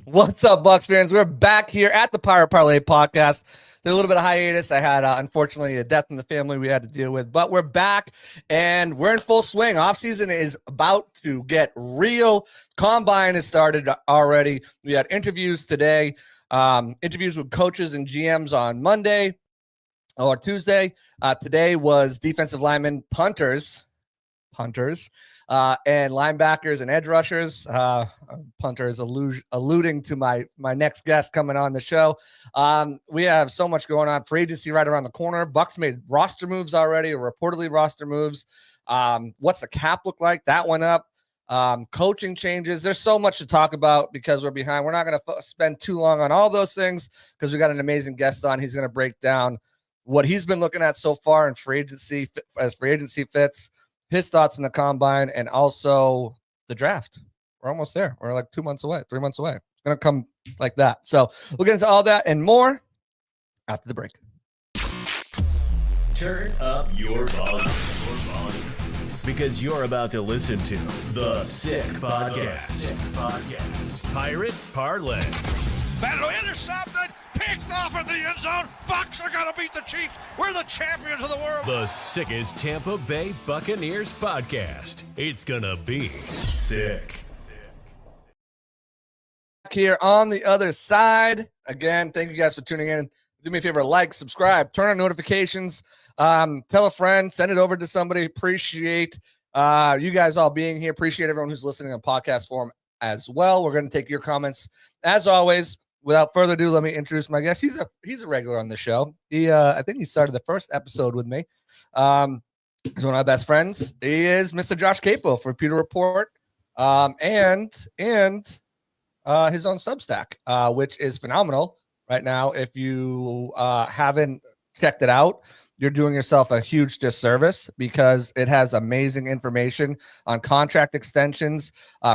What's up, Bucs fans? We're back here at the Pirate Parlay podcast. There's a little bit of hiatus. I had, unfortunately, a death in the family we had to deal with, but we're back and we're in full swing. Offseason is about to get real. Combine has started already. We had interviews today, interviews with coaches and GMs on Monday or Tuesday. Today was defensive linemen, punters, and linebackers and edge rushers. Punters alluding to my next guest coming on the show. We have so much going on. Free agency right around the corner. Bucs made roster moves already, or reportedly roster moves. What's the cap look like? That went up. Coaching changes. There's so much to talk about because we're behind. We're not going to spend too long on all those things because we got an amazing guest on. He's going to break down what he's been looking at so far in free agency as free agency fits, his thoughts in the combine, and also the draft. We're almost there. We're like 2 months away, 3 months away. It's going to come like that. So we'll get into all that and more after the break. Turn up your volume. Because you're about to listen to The Sick Podcast. Pirate Parlay. Battle intercepted, picked off in the end zone. Bucs are going to beat the Chiefs. We're the champions of the world. The sickest Tampa Bay Buccaneers podcast. It's going to be sick. Here on the other side. Again, thank you guys for tuning in. Do me a favor, like, subscribe, turn on notifications, tell a friend, send it over to somebody. Appreciate you guys all being here. Appreciate everyone who's listening on podcast form as well. We're going to take your comments as always. Without further ado, let me introduce my guest. He's a regular on the show. I think he started the first episode with me. He's one of my best friends. He is Mr. Josh Queipo for Pewter Report, and his own Substack, which is phenomenal right now. If you haven't checked it out, you're doing yourself a huge disservice because it has amazing information on contract extensions,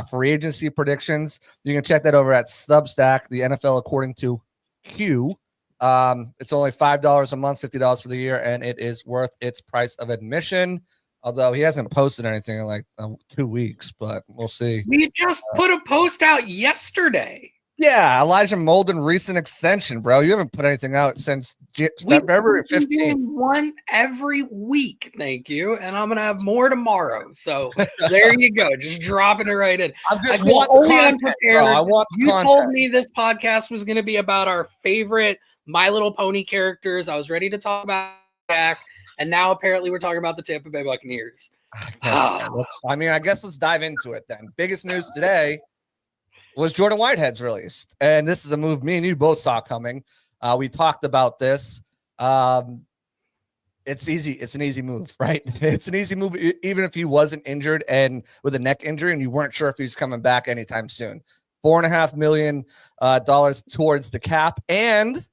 free agency predictions. You can check that over at Substack, the NFL according to Q. It's only $5 a month, $50 for the year, and it is worth its price of admission. Although he hasn't posted anything in like 2 weeks, but we'll see. We just put a post out yesterday. Yeah, Elijah Molden recent extension, bro. You haven't put anything out since February 15th. Doing one every week, thank you. And I'm gonna have more tomorrow. So there you go, just dropping it right in. I just want the content, bro. I want the content. You told me this podcast was gonna be about our favorite My Little Pony characters. I was ready to talk about Jack, and now apparently we're talking about the Tampa Bay Buccaneers. I guess let's dive into it then. Biggest news today was Jordan Whitehead's released. And this is a move me and you both saw coming. We talked about this. It's easy. It's an easy move, right? It's an easy move, even if he wasn't injured and with a neck injury and you weren't sure if he's coming back anytime soon. $4.5 million towards the cap and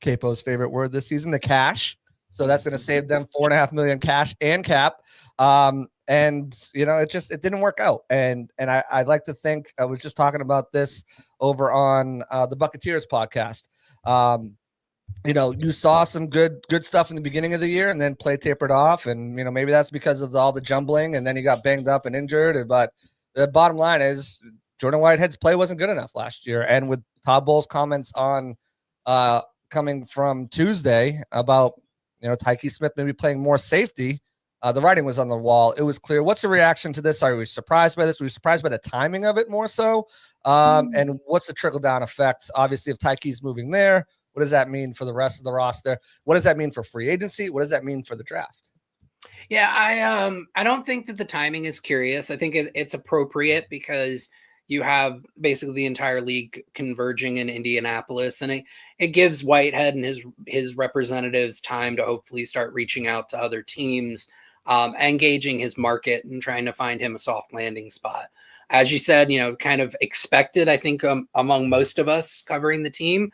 Queipo's favorite word this season, the cash. So that's going to save them $4.5 million cash and cap. And it didn't work out. And I'd like to think I was just talking about this over on the Buccaneers podcast. You saw some good stuff in the beginning of the year and then play tapered off. And, maybe that's because of all the jumbling and then he got banged up and injured. But the bottom line is Jordan Whitehead's play wasn't good enough last year. And with Todd Bowles' comments on coming from Tuesday about, Tyreek Smith maybe playing more safety, the writing was on the wall. It was clear. What's the reaction to this? Are we surprised by this? Were we surprised by the timing of it more so? And what's the trickle-down effect? Obviously, if Tyreek's moving there, what does that mean for the rest of the roster? What does that mean for free agency? What does that mean for the draft? Yeah, I don't think that the timing is curious. I think it's appropriate because you have basically the entire league converging in Indianapolis, and it gives Whitehead and his representatives time to hopefully start reaching out to other teams, engaging his market and trying to find him a soft landing spot. As you said, kind of expected, I think, among most of us covering the team,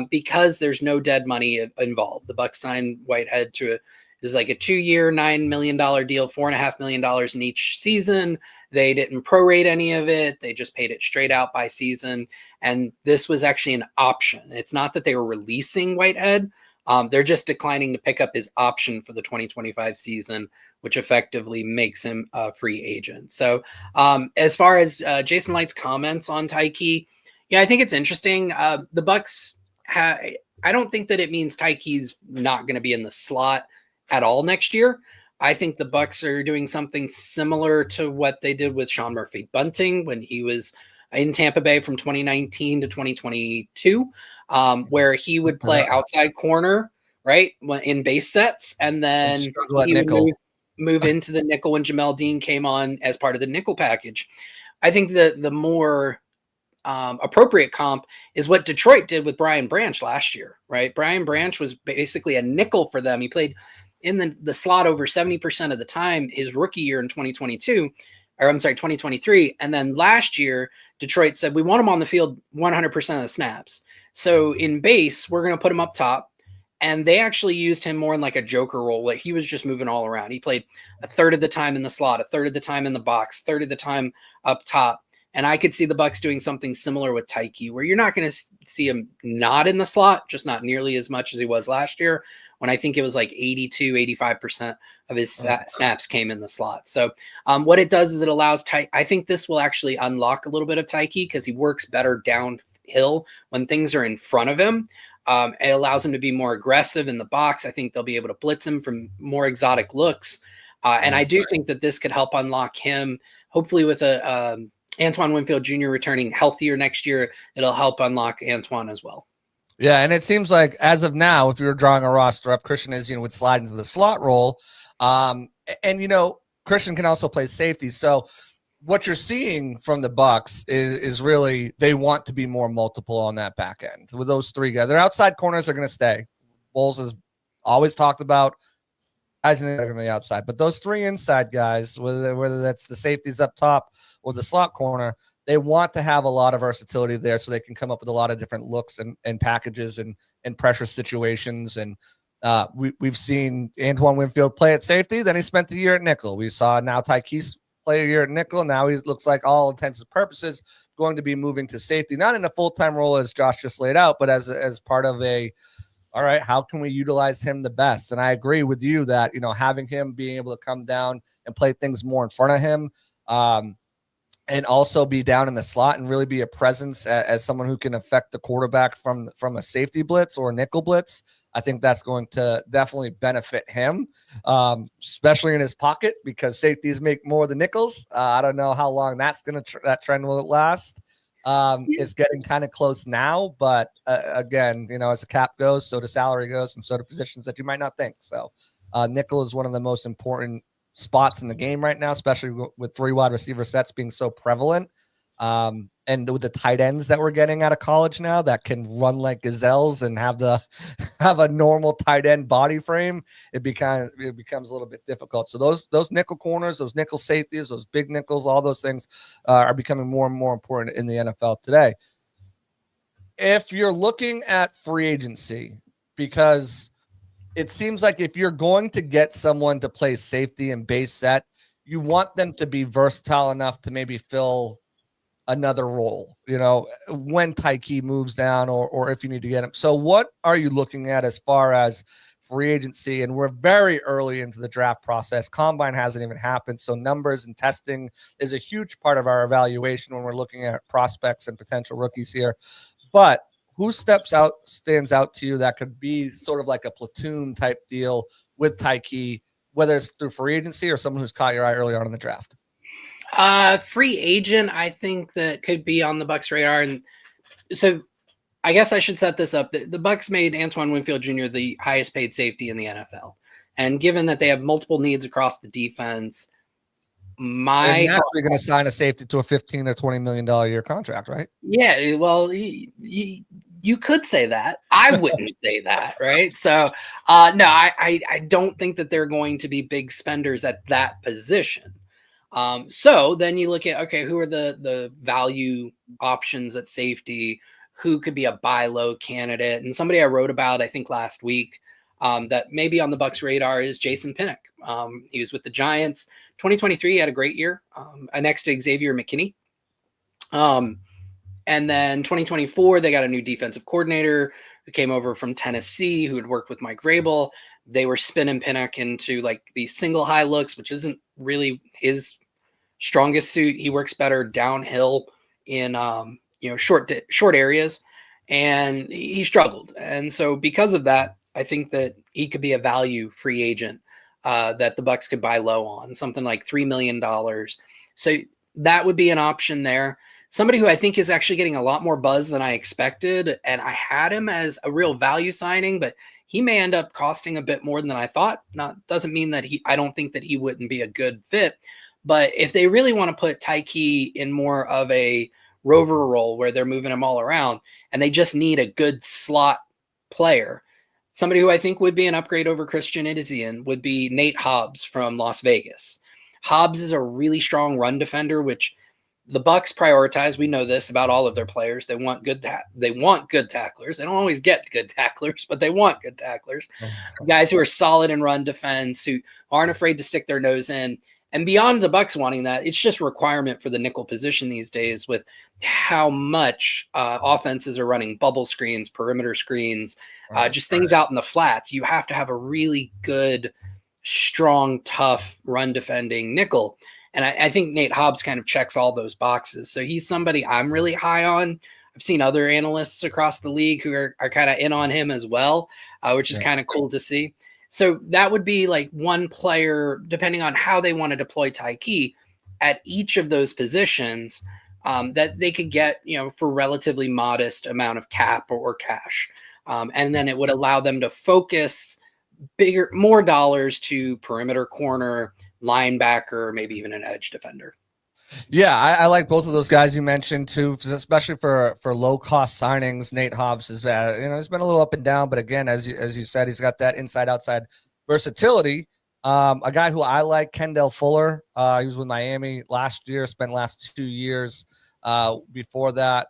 because there's no dead money involved. The Bucs signed Whitehead to is like a 2-year, $9 million deal, $4.5 million in each season. They didn't prorate any of it. They just paid it straight out by season. And this was actually an option. It's not that they were releasing Whitehead. They're just declining to pick up his option for the 2025 season, which effectively makes him a free agent. So as far as Jason Light's comments on Tyreek, Yeah, I think it's interesting. The Bucs I don't think that it means Tyke's not going to be in the slot at all next year. I think the Bucs are doing something similar to what they did with Sean Murphy Bunting when he was in Tampa Bay from 2019 to 2022, where he would play outside corner, right, in base sets, and then he would move into the nickel when Jamel Dean came on as part of the nickel package. I think the more appropriate comp is what Detroit did with Brian Branch last year, right? Brian Branch was basically a nickel for them. He played in the slot over 70% of the time his rookie year in 2023. And then last year, Detroit said, we want him on the field 100% of the snaps. So in base, we're going to put him up top. And they actually used him more in like a joker role. Like he was just moving all around. He played a third of the time in the slot, a third of the time in the box, third of the time up top. And I could see the Bucs doing something similar with Tyke, where you're not going to see him not in the slot, just not nearly as much as he was last year, when I think it was like 85% of his snaps came in the slot. So what it does is it allows Tyke. I think this will actually unlock a little bit of Tyke because he works better downhill when things are in front of him. It allows him to be more aggressive in the box. I think they'll be able to blitz him from more exotic looks. And I do think that this could help unlock him, hopefully with Antoine Winfield Jr. returning healthier next year. It'll help unlock Antoine as well. Yeah, and it seems like as of now, if you're drawing a roster up, Christian is, would slide into the slot role. And, Christian can also play safety. So what you're seeing from the Bucs is really they want to be more multiple on that back end with those three guys. Their outside corners are going to stay. Bowles has always talked about guys on the outside, but those three inside guys, whether that's the safeties up top or the slot corner, they want to have a lot of versatility there so they can come up with a lot of different looks and packages and pressure situations. And we've seen Antoine Winfield play at safety. Then he spent a year at nickel. We saw now Tyke's play a year at nickel. Now he looks like all intents and purposes going to be moving to safety, not in a full-time role as Josh just laid out, but as part of all right, how can we utilize him the best? And I agree with you that, having him being able to come down and play things more in front of him, and also be down in the slot and really be a presence as someone who can affect the quarterback from a safety blitz or a nickel blitz. I think that's going to definitely benefit him, especially in his pocket because safeties make more than nickels. I don't know how long that's going to that trend will last. It's getting kind of close now, but again, as the cap goes, so the salary goes, and so the positions that you might not think. So nickel is one of the most important spots in the game right now, especially with three wide receiver sets being so prevalent. And with the tight ends that we're getting out of college now that can run like gazelles and have a normal tight end body frame, it becomes a little bit difficult. So those nickel corners, those nickel safeties, those big nickels, all those things are becoming more and more important in the NFL today. If you're looking at free agency, because it seems like if you're going to get someone to play safety and base set, you want them to be versatile enough to maybe fill another role, when Tyke moves down or if you need to get him. So what are you looking at as far as free agency? And we're very early into the draft process. Combine hasn't even happened. So numbers and testing is a huge part of our evaluation when we're looking at prospects and potential rookies here. But who stands out to you that could be sort of like a platoon type deal with Tyke, whether it's through free agency or someone who's caught your eye early on in the draft? Free agent, I think that could be on the Bucs radar. And so I guess I should set this up. The Bucs made Antoine Winfield Jr. the highest paid safety in the NFL. And given that they have multiple needs across the defense, they're naturally going to sign a safety to a $15 or $20 million a year contract, right? Yeah, well, you could say that. I wouldn't say that, right? So, no, I don't think that they're going to be big spenders at that position. So then you look at, okay, who are the value options at safety? Who could be a buy low candidate? And somebody I wrote about, I think last week, that maybe on the Bucs radar is Jason Pinnock. He was with the Giants. 2023, he had a great year, next to Xavier McKinney. And then 2024, they got a new defensive coordinator who came over from Tennessee, who had worked with Mike Vrabel. They were spinning Pinnock into like these single high looks, which isn't really his strongest suit. He works better downhill in short areas, and he struggled. And so because of that, I think that he could be a value free agent that the Bucs could buy low on, something like $3 million. So that would be an option there. Somebody who I think is actually getting a lot more buzz than I expected, and I had him as a real value signing, but he may end up costing a bit more than I thought. Doesn't mean that I don't think that he wouldn't be a good fit, but if they really want to put Tyreek in more of a rover role where they're moving him all around and they just need a good slot player, somebody who I think would be an upgrade over Christian Idisian would be Nate Hobbs from Las Vegas. Hobbs is a really strong run defender, which the Bucs prioritize. We know this about all of their players. They want good tacklers. They don't always get good tacklers, but they want good tacklers. Guys who are solid in run defense, who aren't afraid to stick their nose in. And beyond the Bucs wanting that, it's just a requirement for the nickel position these days with how much offenses are running bubble screens, perimeter screens, just things out in the flats. You have to have a really good, strong, tough run defending nickel. And I think Nate Hobbs kind of checks all those boxes. So he's somebody I'm really high on. I've seen other analysts across the league who are kind of in on him as well, which is kind of cool to see. So that would be like one player, depending on how they want to deploy Tyreek at each of those positions, that they could get, for relatively modest amount of cap or cash. And then it would allow them to focus more dollars to perimeter corner, linebacker, maybe even an edge defender. Yeah, I like both of those guys you mentioned too, especially for low cost signings. Nate Hobbs is he's been a little up and down, but again, as you said, he's got that inside outside versatility. A guy who I like, Kendall Fuller. He was with Miami last year, spent last 2 years before that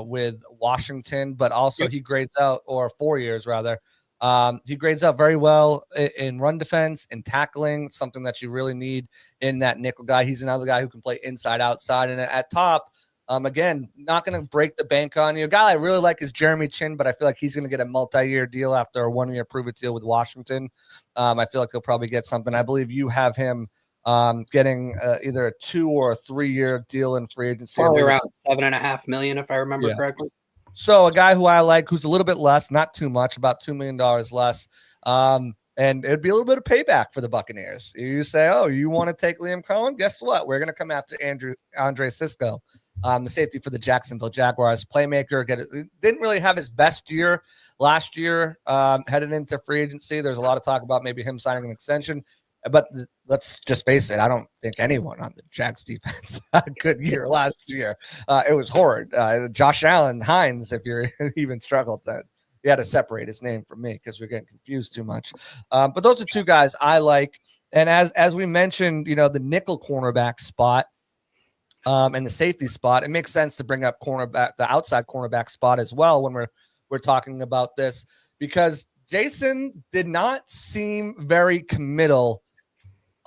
with Washington, but also he grades out, or 4 years rather. He grades out very well in run defense and tackling, something that you really need in that nickel guy. He's another guy who can play inside, outside, and at top. Again, not going to break the bank on you. A guy I really like is Jeremy Chin, but I feel like he's going to get a multi-year deal after a 1-year prove-it deal with Washington. I feel like he'll probably get something. I believe you have him getting either a 2 or a 3-year deal in free agency. Probably around $7.5 million, if I remember correctly. So a guy who I like, who's a little bit less, not too much, about $2 million less. And it'd be a little bit of payback for the Buccaneers. You say, oh, you want to take Liam Cohen? Guess what? We're going to come after Andre Cisco, the safety for the Jacksonville Jaguars. Playmaker, didn't really have his best year last year headed into free agency. There's a lot of talk about maybe him signing an extension. But let's just face it, I don't think anyone on the Jags defense had a good year last year. It was horrid. Josh Allen, Hines, if you're even struggled, that you had to separate his name from me because we're getting confused too much. But those are two guys I like. And as we mentioned, the nickel cornerback spot and the safety spot, it makes sense to bring up the outside cornerback spot as well when we're talking about this, because Jason did not seem very committal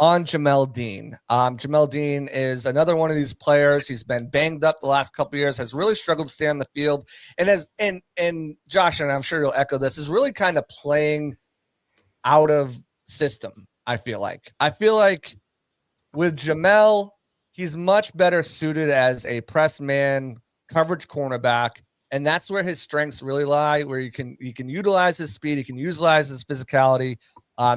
on Jamel Dean. Jamel Dean is another one of these players. He's been banged up the last couple of years, has really struggled to stay on the field. And Josh, and I'm sure you'll echo this, is really kind of playing out of system, I feel like. With Jamel, he's much better suited as a press man, coverage cornerback. And that's where his strengths really lie, where you can utilize his speed, he can utilize his physicality.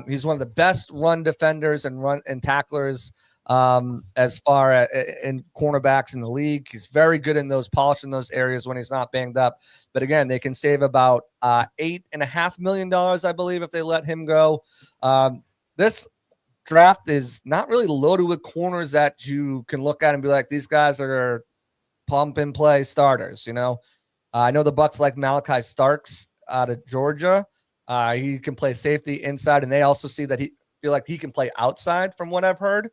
He's one of the best run defenders and tacklers as far as in cornerbacks in the league. He's very good in polishing those areas when he's not banged up. But again, they can save about $8.5 million, I believe, if they let him go. This draft is not really loaded with corners that you can look at and be like, these guys are pump and play starters. I know the Bucs like Malachi Starks out of Georgia. He can play safety inside, and they also see that he feel like he can play outside from what I've heard.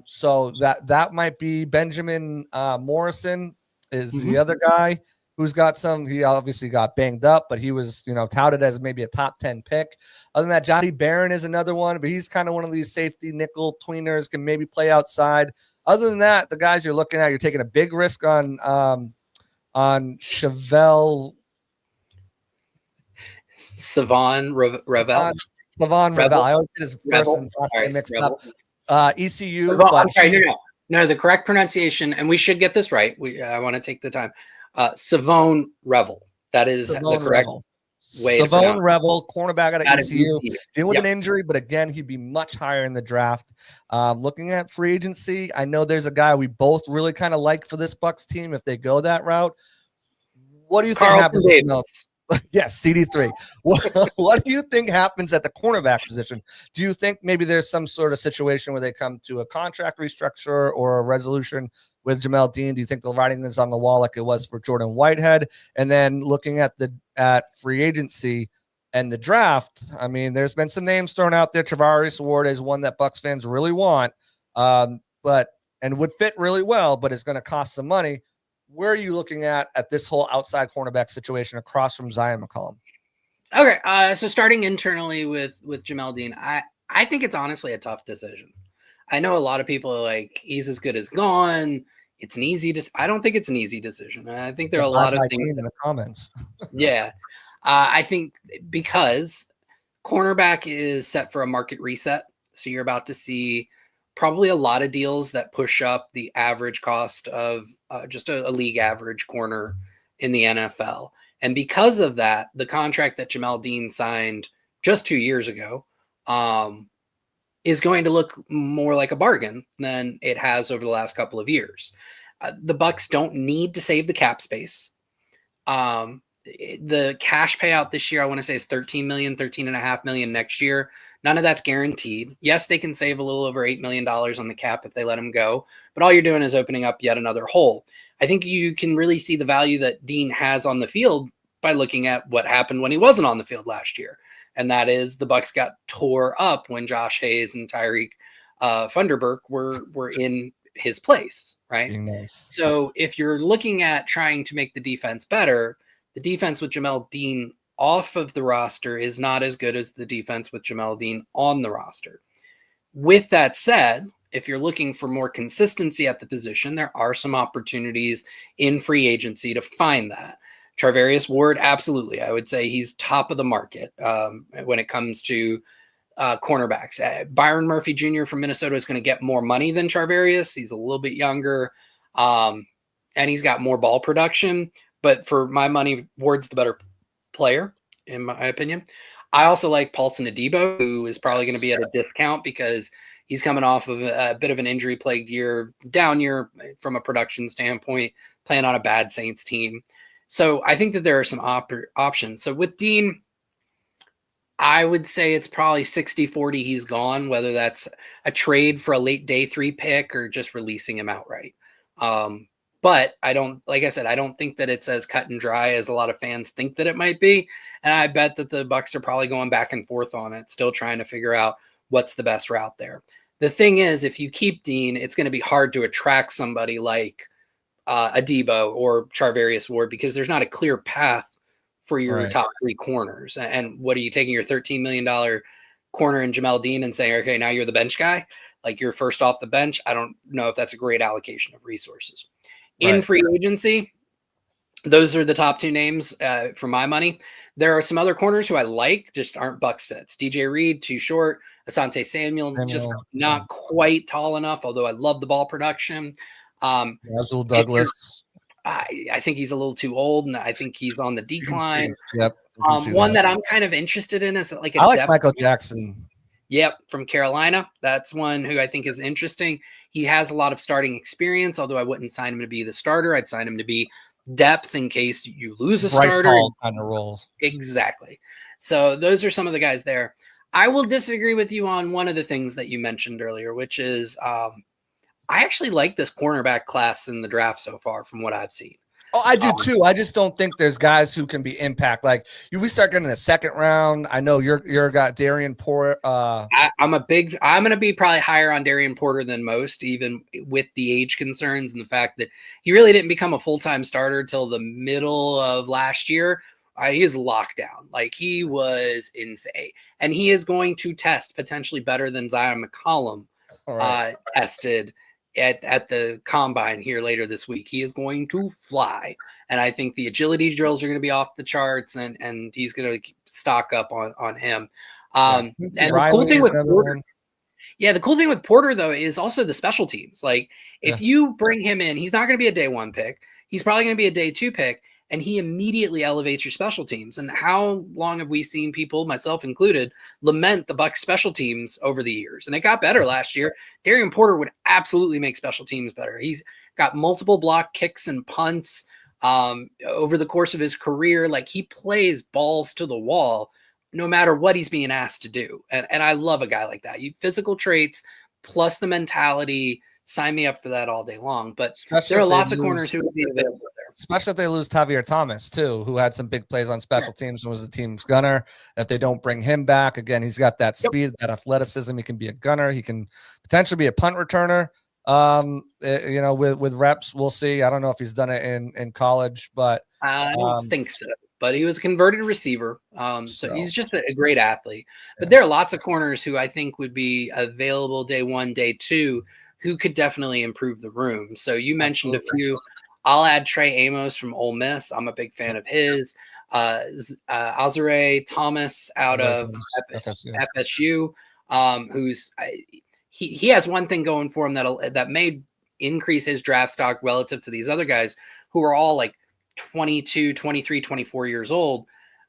So that might be Benjamin Morrison is the other guy who's got he obviously got banged up, but he was, touted as maybe a top 10 pick. Other than that, Johnny Barron is another one, but he's kind of one of these safety nickel tweeners, can maybe play outside. Other than that, the guys you're looking at, you're taking a big risk on Chevelle. Savon Revel. Savon Revel. I always get his first and last name mixed up. ECU. I'm sorry, no. No, the correct pronunciation, and we should get this right. I want to take the time. Savone Revel. That is Savone the correct Revel. way to Savone pronounce it. Revel, cornerback out of Out of ECU, ECU. dealing with Yep. an injury, but again, he'd be much higher in the draft. Looking at free agency, I know there's a guy we both really kind of like for this Bucs team if they go that route. What do you think Carlton happens? Davis. Yes, CD3. What do you think happens at the cornerback position? Do you think maybe there's some sort of situation where they come to a contract restructure or a resolution with Jamel Dean? Do you think the writing is on the wall like it was for Jordan Whitehead? And then looking at free agency and the draft, I mean, there's been some names thrown out there. Travarius Ward is one that Bucs fans really want, but would fit really well, but it's going to cost some money. Where are you looking at this whole outside cornerback situation across from Zion McCollum? Okay, so starting internally with Jamel Dean, I think it's honestly a tough decision. I know a lot of people are like, he's as good as gone. It's an easy I don't think it's an easy decision. I think there are a lot of things in the comments. Yeah. I think because cornerback is set for a market reset. So you're about to see probably a lot of deals that push up the average cost of just a league average corner in the NFL. And because of that, the contract that Jamel Dean signed just 2 years ago is going to look more like a bargain than it has over the last couple of years. The Bucs don't need to save the cap space. The cash payout this year, I want to say, is $13.5 million next year. None of that's guaranteed. Yes, they can save a little over $8 million on the cap if they let him go, but all you're doing is opening up yet another hole. I think you can really see the value that Dean has on the field by looking at what happened when he wasn't on the field last year. And that is the Bucs got tore up when Josh Hayes and Tyreek Funderburk were in his place, right? Nice. So if you're looking at trying to make the defense better, the defense with Jamel Dean off of the roster is not as good as the defense with Jamel Dean on the roster. With that said, if you're looking for more consistency at the position, there are some opportunities in free agency to find that. Charvarius Ward, absolutely. I would say he's top of the market when it comes to cornerbacks. Byron Murphy Jr. from Minnesota is going to get more money than Charvarius. He's a little bit younger, and he's got more ball production. But for my money, Ward's the better player, in my opinion. I also like Paulson Adebo, who is probably going to be at a discount because he's coming off of a bit of an injury-plagued year, down year from a production standpoint, playing on a bad Saints team. So I think that there are some options. So with Dean, I would say it's probably 60-40 he's gone, whether that's a trade for a late day 3 pick or just releasing him outright. But I don't think that it's as cut and dry as a lot of fans think that it might be. And I bet that the Bucs are probably going back and forth on it, still trying to figure out what's the best route there. The thing is, if you keep Dean, it's going to be hard to attract somebody like Adebo or Charvarius Ward because there's not a clear path for your top 3 corners. And what are you taking your $13 million corner in Jamel Dean and saying, okay, now you're the bench guy? Like you're first off the bench. I don't know if that's a great allocation of resources. In free agency, those are the top 2 names for my money. There are some other corners who I like, just aren't Bucs fits. DJ Reed, too short. Asante Samuel, just not quite tall enough, although I love the ball production. Russell Douglas. I think he's a little too old, and I think he's on the decline. Yep. One that I'm kind of interested in is like I like Michael Jackson. Yep, from Carolina. That's one who I think is interesting. He has a lot of starting experience, although I wouldn't sign him to be the starter. I'd sign him to be depth in case you lose a starter. Kind of roles. Exactly. So those are some of the guys there. I will disagree with you on one of the things that you mentioned earlier, which is I actually like this cornerback class in the draft so far from what I've seen. Oh, I do too. I just don't think there's guys who can be impact. Like we start getting in the second round. I know you're got Darian Porter. I'm going to be probably higher on Darian Porter than most, even with the age concerns and the fact that he really didn't become a full-time starter till the middle of last year. He is locked down. Like he was insane, and he is going to test potentially better than Zion McCollum tested at the combine here later this week. He is going to fly. And I think the agility drills are going to be off the charts and he's going to stock up on him. And the cool thing with Porter, Yeah, the cool thing with Porter, though, is also the special teams. Like, if you bring him in, he's not going to be a day 1 pick. He's probably going to be a day 2 pick, and he immediately elevates your special teams. And how long have we seen people, myself included, lament the Bucs special teams over the years? And it got better last year. Darian Porter would absolutely make special teams better. He's got multiple block kicks and punts over the course of his career. Like, he plays balls to the wall no matter what he's being asked to do. And I love a guy like that. You physical traits plus the mentality, sign me up for that all day long. But there are lots of corners who would be available there. Especially if they lose Javier Thomas, too, who had some big plays on special teams and was the team's gunner. If they don't bring him back, again, he's got that speed, that athleticism. He can be a gunner. He can potentially be a punt returner. With reps, we'll see. I don't know if he's done it in college, but I don't think so. But he was a converted receiver. So he's just a great athlete. But there are lots of corners who I think would be available day 1, day 2, who could definitely improve the room. So you mentioned a few. I'll add Trey Amos from Ole Miss. I'm a big fan of his. Azare Thomas out of FSU, he has one thing going for him that may increase his draft stock relative to these other guys who are all like 22, 23, 24 years old.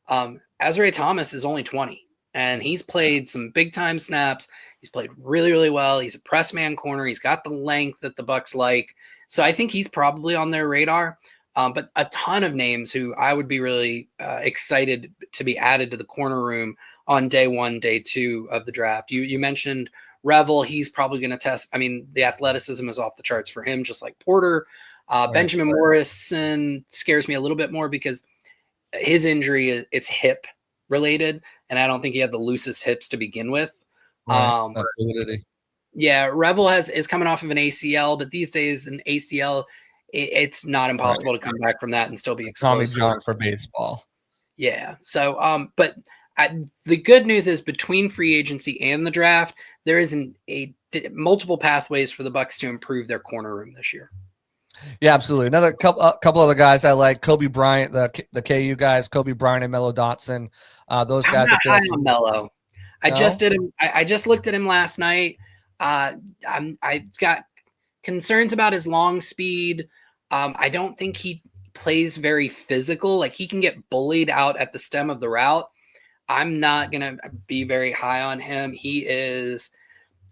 Azare Thomas is only 20, and he's played some big time snaps. He's played really, really well. He's a press man corner. He's got the length that the Bucs like. So I think he's probably on their radar. But a ton of names who I would be really excited to be added to the corner room on day 1, day 2 of the draft. You mentioned Revel. He's probably going to test. I mean, the athleticism is off the charts for him, just like Porter. Benjamin Morrison scares me a little bit more because his injury, it's hip related, and I don't think he had the loosest hips to begin with. Yeah, Revel is coming off of an ACL, but these days an ACL, it's not impossible to come back from that and still be exposed. Tommy John for baseball. Yeah. So, but the good news is between free agency and the draft, there isn't multiple pathways for the Bucs to improve their corner room this year. Yeah, absolutely. Another couple other guys I like: Kobe Bryant, the KU guys, Kobe Bryant and Mello Dotson. Those guys. I'm not high on Mello. I just did him. I just looked at him last night. I got concerns about his long speed. I don't think he plays very physical. Like, he can get bullied out at the stem of the route. I'm not gonna be very high on him.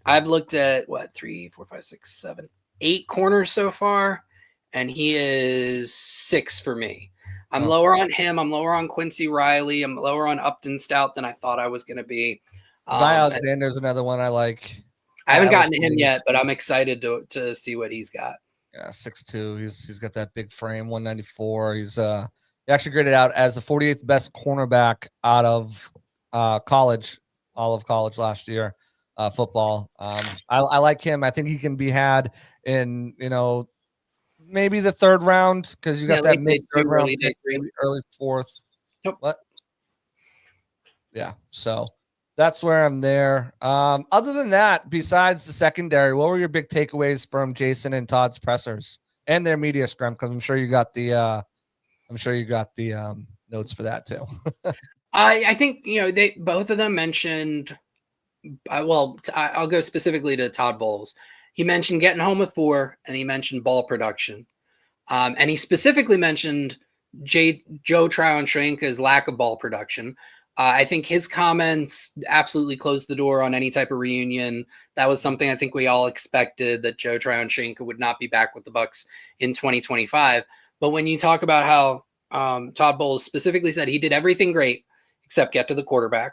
I've looked at 3, 4, 5, 6, 7, 8 corners so far, and he is 6 for me. I'm lower on him. I'm lower on Quincy Riley. I'm lower on Upton Stout than I thought I was going to be. Zay Alexander's another one I like. I haven't gotten to him yet, but I'm excited to see what he's got. Yeah, 6'2". He's got that big frame, 194. He's he actually graded out as the 48th best cornerback out of college, all of college last year, football. I like him. I think he can be had in, maybe the 3rd round, because you got that mid-3rd round, early 4th. Nope. What? Yeah, so that's where I'm there. Other than that, besides the secondary, what were your big takeaways from Jason and Todd's pressers and their media scrum? Because I'm sure you got the notes for that too. I think they both of them mentioned. I'll go specifically to Todd Bowles. He mentioned getting home with 4, and he mentioned ball production, and he specifically mentioned Joe Tryon-Shoyinka's lack of ball production. I think his comments absolutely closed the door on any type of reunion. That was something I think we all expected, that Joe Tryon-Shoyinka would not be back with the Bucs in 2025. But when you talk about how Todd Bowles specifically said he did everything great except get to the quarterback.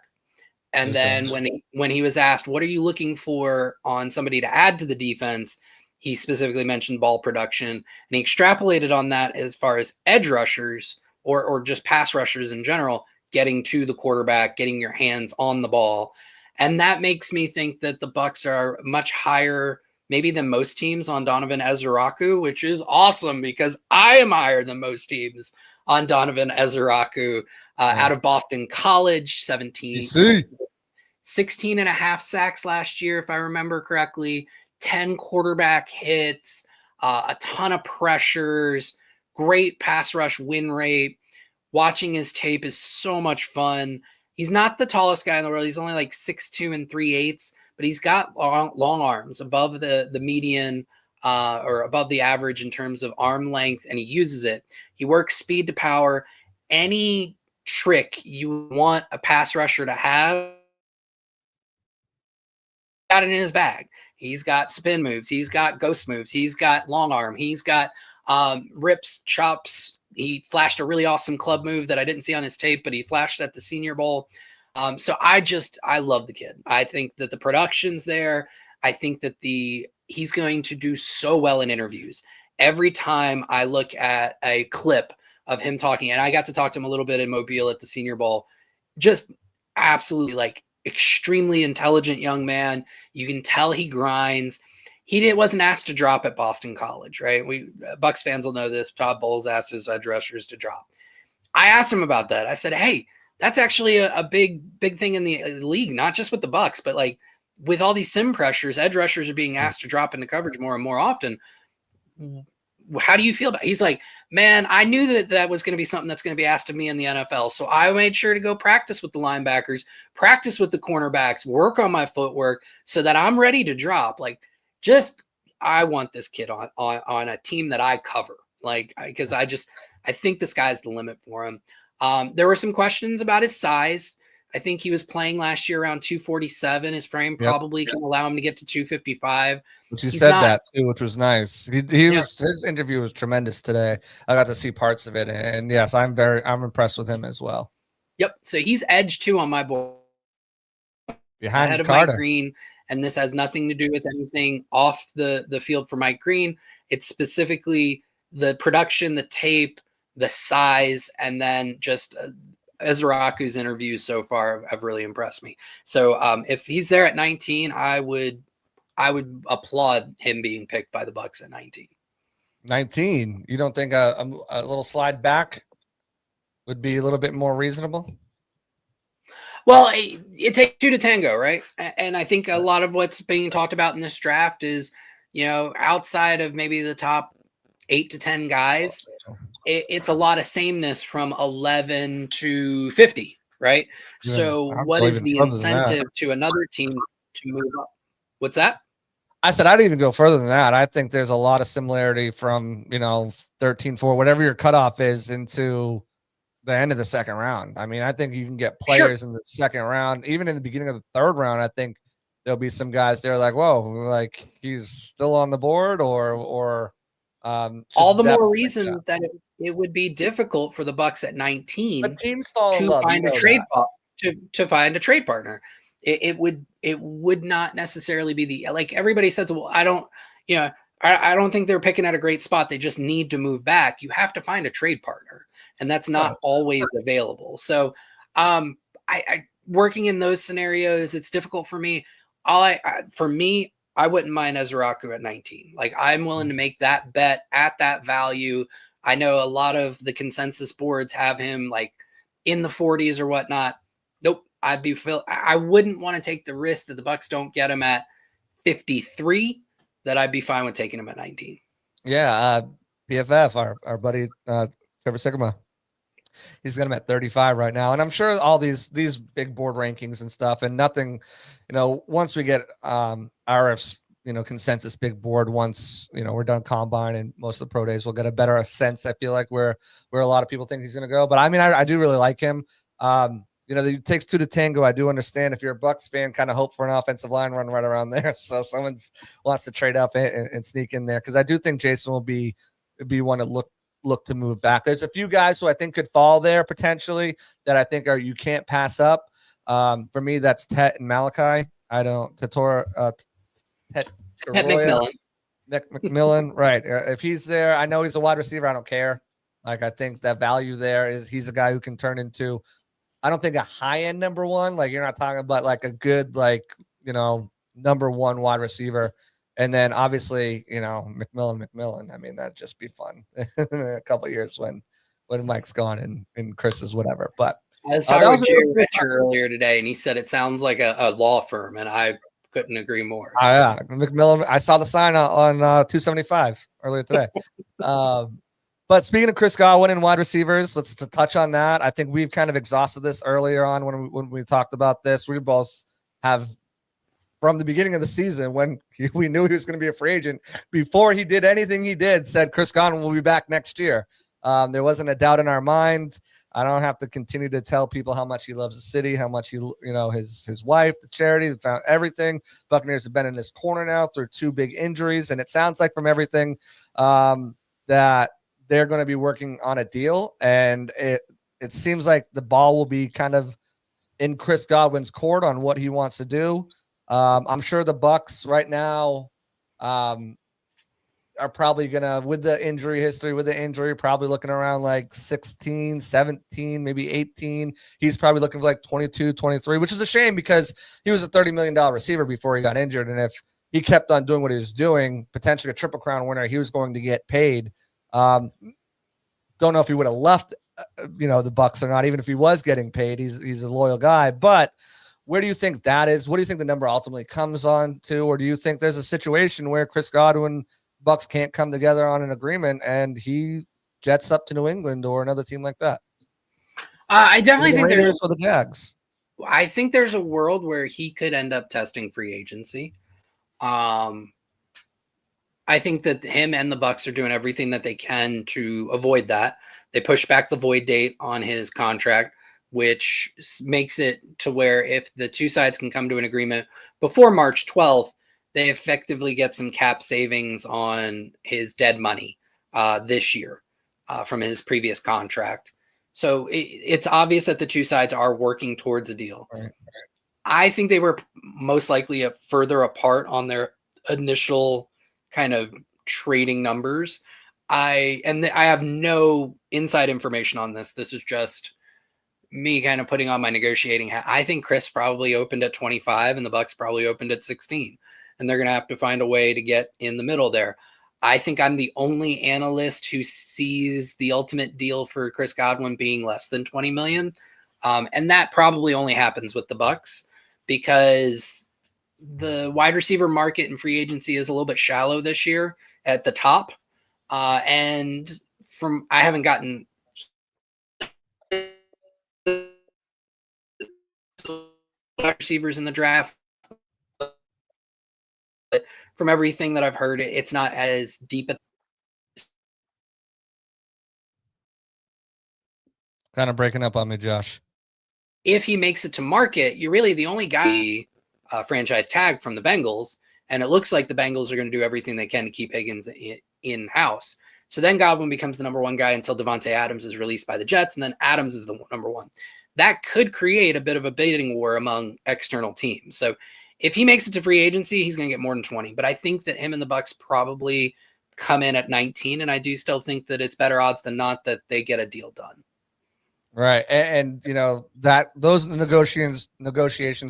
And then when he was asked, what are you looking for on somebody to add to the defense? He specifically mentioned ball production, and he extrapolated on that as far as edge rushers or just pass rushers in general, getting to the quarterback, getting your hands on the ball. And that makes me think that the Bucs are much higher maybe than most teams on Donovan Ezeraku, which is awesome because I am higher than most teams on Donovan Ezeraku. Out of Boston College, 16 and a half sacks last year, if I remember correctly, 10 quarterback hits, a ton of pressures, great pass rush win rate. Watching his tape is so much fun. He's not the tallest guy in the world. He's only like 6'2" and 3/8", but he's got long arms above the median or above the average in terms of arm length, and he uses it. He works speed to power. Any trick you want a pass rusher to have, got it in his bag. He's got spin moves. He's got ghost moves. He's got long arm. He's got rips, chops. He flashed a really awesome club move that I didn't see on his tape, but he flashed at the Senior Bowl. So I love the kid. I think that the production's there. I think that he's going to do so well in interviews. Every time I look at a clip of him talking, and I got to talk to him a little bit in Mobile at the Senior Bowl, just absolutely like extremely intelligent young man. You can tell he grinds. He wasn't asked to drop at Boston College, right? Bucs fans will know this. Todd Bowles asked his edge rushers to drop. I asked him about that. I said, hey, that's actually a big thing in the league, not just with the Bucs, but like with all these sim pressures, edge rushers are being asked to drop into coverage more and more often. How do you feel about it? He's like, man, I knew that was going to be something that's going to be asked of me in the NFL. So I made sure to go practice with the linebackers, practice with the cornerbacks, work on my footwork so that I'm ready to drop. Like, I want this kid on a team that I cover. Like, because I think the sky's the limit for him. There were some questions about his size. I think he was playing last year around 247. His frame probably can allow him to get to 255. Which he said that too, which was nice. His interview was tremendous today. I got to see parts of it, and yes, I'm impressed with him as well. Yep. So he's edge 2 on my board, behind ahead of Carter. Mike Green, and this has nothing to do with anything off the field for Mike Green. It's specifically the production, the tape, the size, and then just Ezraku's interviews so far have really impressed me. So if he's there at 19, I would applaud him being picked by the Bucs at 19. 19. You don't think a little slide back would be a little bit more reasonable? Well, it takes 2 to tango, right? And I think a lot of what's being talked about in this draft is, outside of maybe the top 8 to 10 guys, it's a lot of sameness from 11 to 50, right? Yeah, so what is the incentive to another team to move up? What's that? I said I'd even go further than that. I think there's a lot of similarity from 13-4, whatever your cutoff is, into the end of the second round. I mean, I think you can get players in the second round, even in the beginning of the third round. I think there'll be some guys there like, whoa, like he's still on the board, or all the more reason that it would be difficult for the Bucs at 19 to find a trade to find a trade partner. It would not necessarily be like everybody says, well, I don't think they're picking at a great spot. They just need to move back. You have to find a trade partner, and that's not always available. So I working in those scenarios, it's difficult for me. I wouldn't mind Ezraku at 19. Like, I'm willing to make that bet at that value. I know a lot of the consensus boards have him like in the 40s or whatnot. Nope. I wouldn't want to take the risk that the Bucs don't get him at 53, that I'd be fine with taking him at 19. Yeah. PFF, our buddy, Trevor Sigma, he's got him at 35 right now. And I'm sure all these big board rankings and stuff, and nothing, once we get RF's, consensus big board, once, we're done combine and most of the pro days, we'll get a better sense, I feel like, where a lot of people think he's going to go. But I mean, I do really like him. It takes 2 to tango. I do understand if you're a Bucs fan, kind of hope for an offensive line run right around there. So someone wants to trade up and sneak in there, because I do think Jason will be one to look to move back. There's a few guys who I think could fall there potentially that I think you can't pass up. For me, that's Tet and Malachi. Tet McMillan. Nick McMillan, right? If he's there, I know he's a wide receiver. I don't care. Like, I think that value there is he's a guy who can turn into, I don't think a high-end number one. Like, you're not talking about like a good, number one wide receiver. And then obviously, McMillan. I mean, that'd just be fun in a couple of years when Mike's gone and Chris is whatever. But I was talking with Jerry Richard earlier today, and he said it sounds like a law firm, and I couldn't agree more. Yeah, McMillan. I saw the sign on 275 earlier today. But speaking of Chris Godwin and wide receivers, let's touch on that. I think we've kind of exhausted this earlier on when we talked about this. We both have from the beginning of the season when we knew he was going to be a free agent, before he did anything he did, said Chris Godwin will be back next year. There wasn't a doubt in our mind. I don't have to continue to tell people how much he loves the city, how much his wife, the charity, found everything. Buccaneers have been in his corner now through 2 big injuries, and it sounds like from everything that they're going to be working on a deal, and it seems like the ball will be kind of in Chris Godwin's court on what he wants to do. I'm sure the Bucs right now are probably gonna, with the injury, probably looking around like 16, 17, maybe 18. He's probably looking for like 22, 23, which is a shame because he was a $30 million receiver before he got injured. And if he kept on doing what he was doing, potentially a Triple Crown winner, he was going to get paid. Don't know if he would have left, the Bucs or not, even if he was getting paid. He's a loyal guy. But where do you think that is? What do you think the number ultimately comes on to? Or do you think there's a situation where Chris Godwin, Bucs can't come together on an agreement and he jets up to New England or another team like that? I definitely think there's for the Jags. I think there's a world where he could end up testing free agency. I think that him and the Bucs are doing everything that they can to avoid that. They push back the void date on his contract, which makes it to where if the two sides can come to an agreement before March 12th, they effectively get some cap savings on his dead money this year from his previous contract. So it's obvious that the two sides are working towards a deal. Right. I think they were most likely further apart on their initial kind of trading numbers. I have no inside information on this. This is just me kind of putting on my negotiating hat. I think Chris probably opened at 25 and the Bucs probably opened at 16. And they're going to have to find a way to get in the middle there. I think I'm the only analyst who sees the ultimate deal for Chris Godwin being less than $20 million. And that probably only happens with the Bucs because the wide receiver market and free agency is a little bit shallow this year at the top. And I haven't gotten wide receivers in the draft. But from everything that I've heard, it's not as deep. Kind of breaking up on me, Josh. If he makes it to market, you're really the only guy franchise tag from the Bengals. And it looks like the Bengals are going to do everything they can to keep Higgins in-house. So then Godwin becomes the number one guy until Devontae Adams is released by the Jets. And then Adams is the number one. That could create a bit of a bidding war among external teams. So if he makes it to free agency, he's going to get more than 20. But I think that him and the Bucs probably come in at 19. And I do still think that it's better odds than not that they get a deal done. Right. And that those negotiations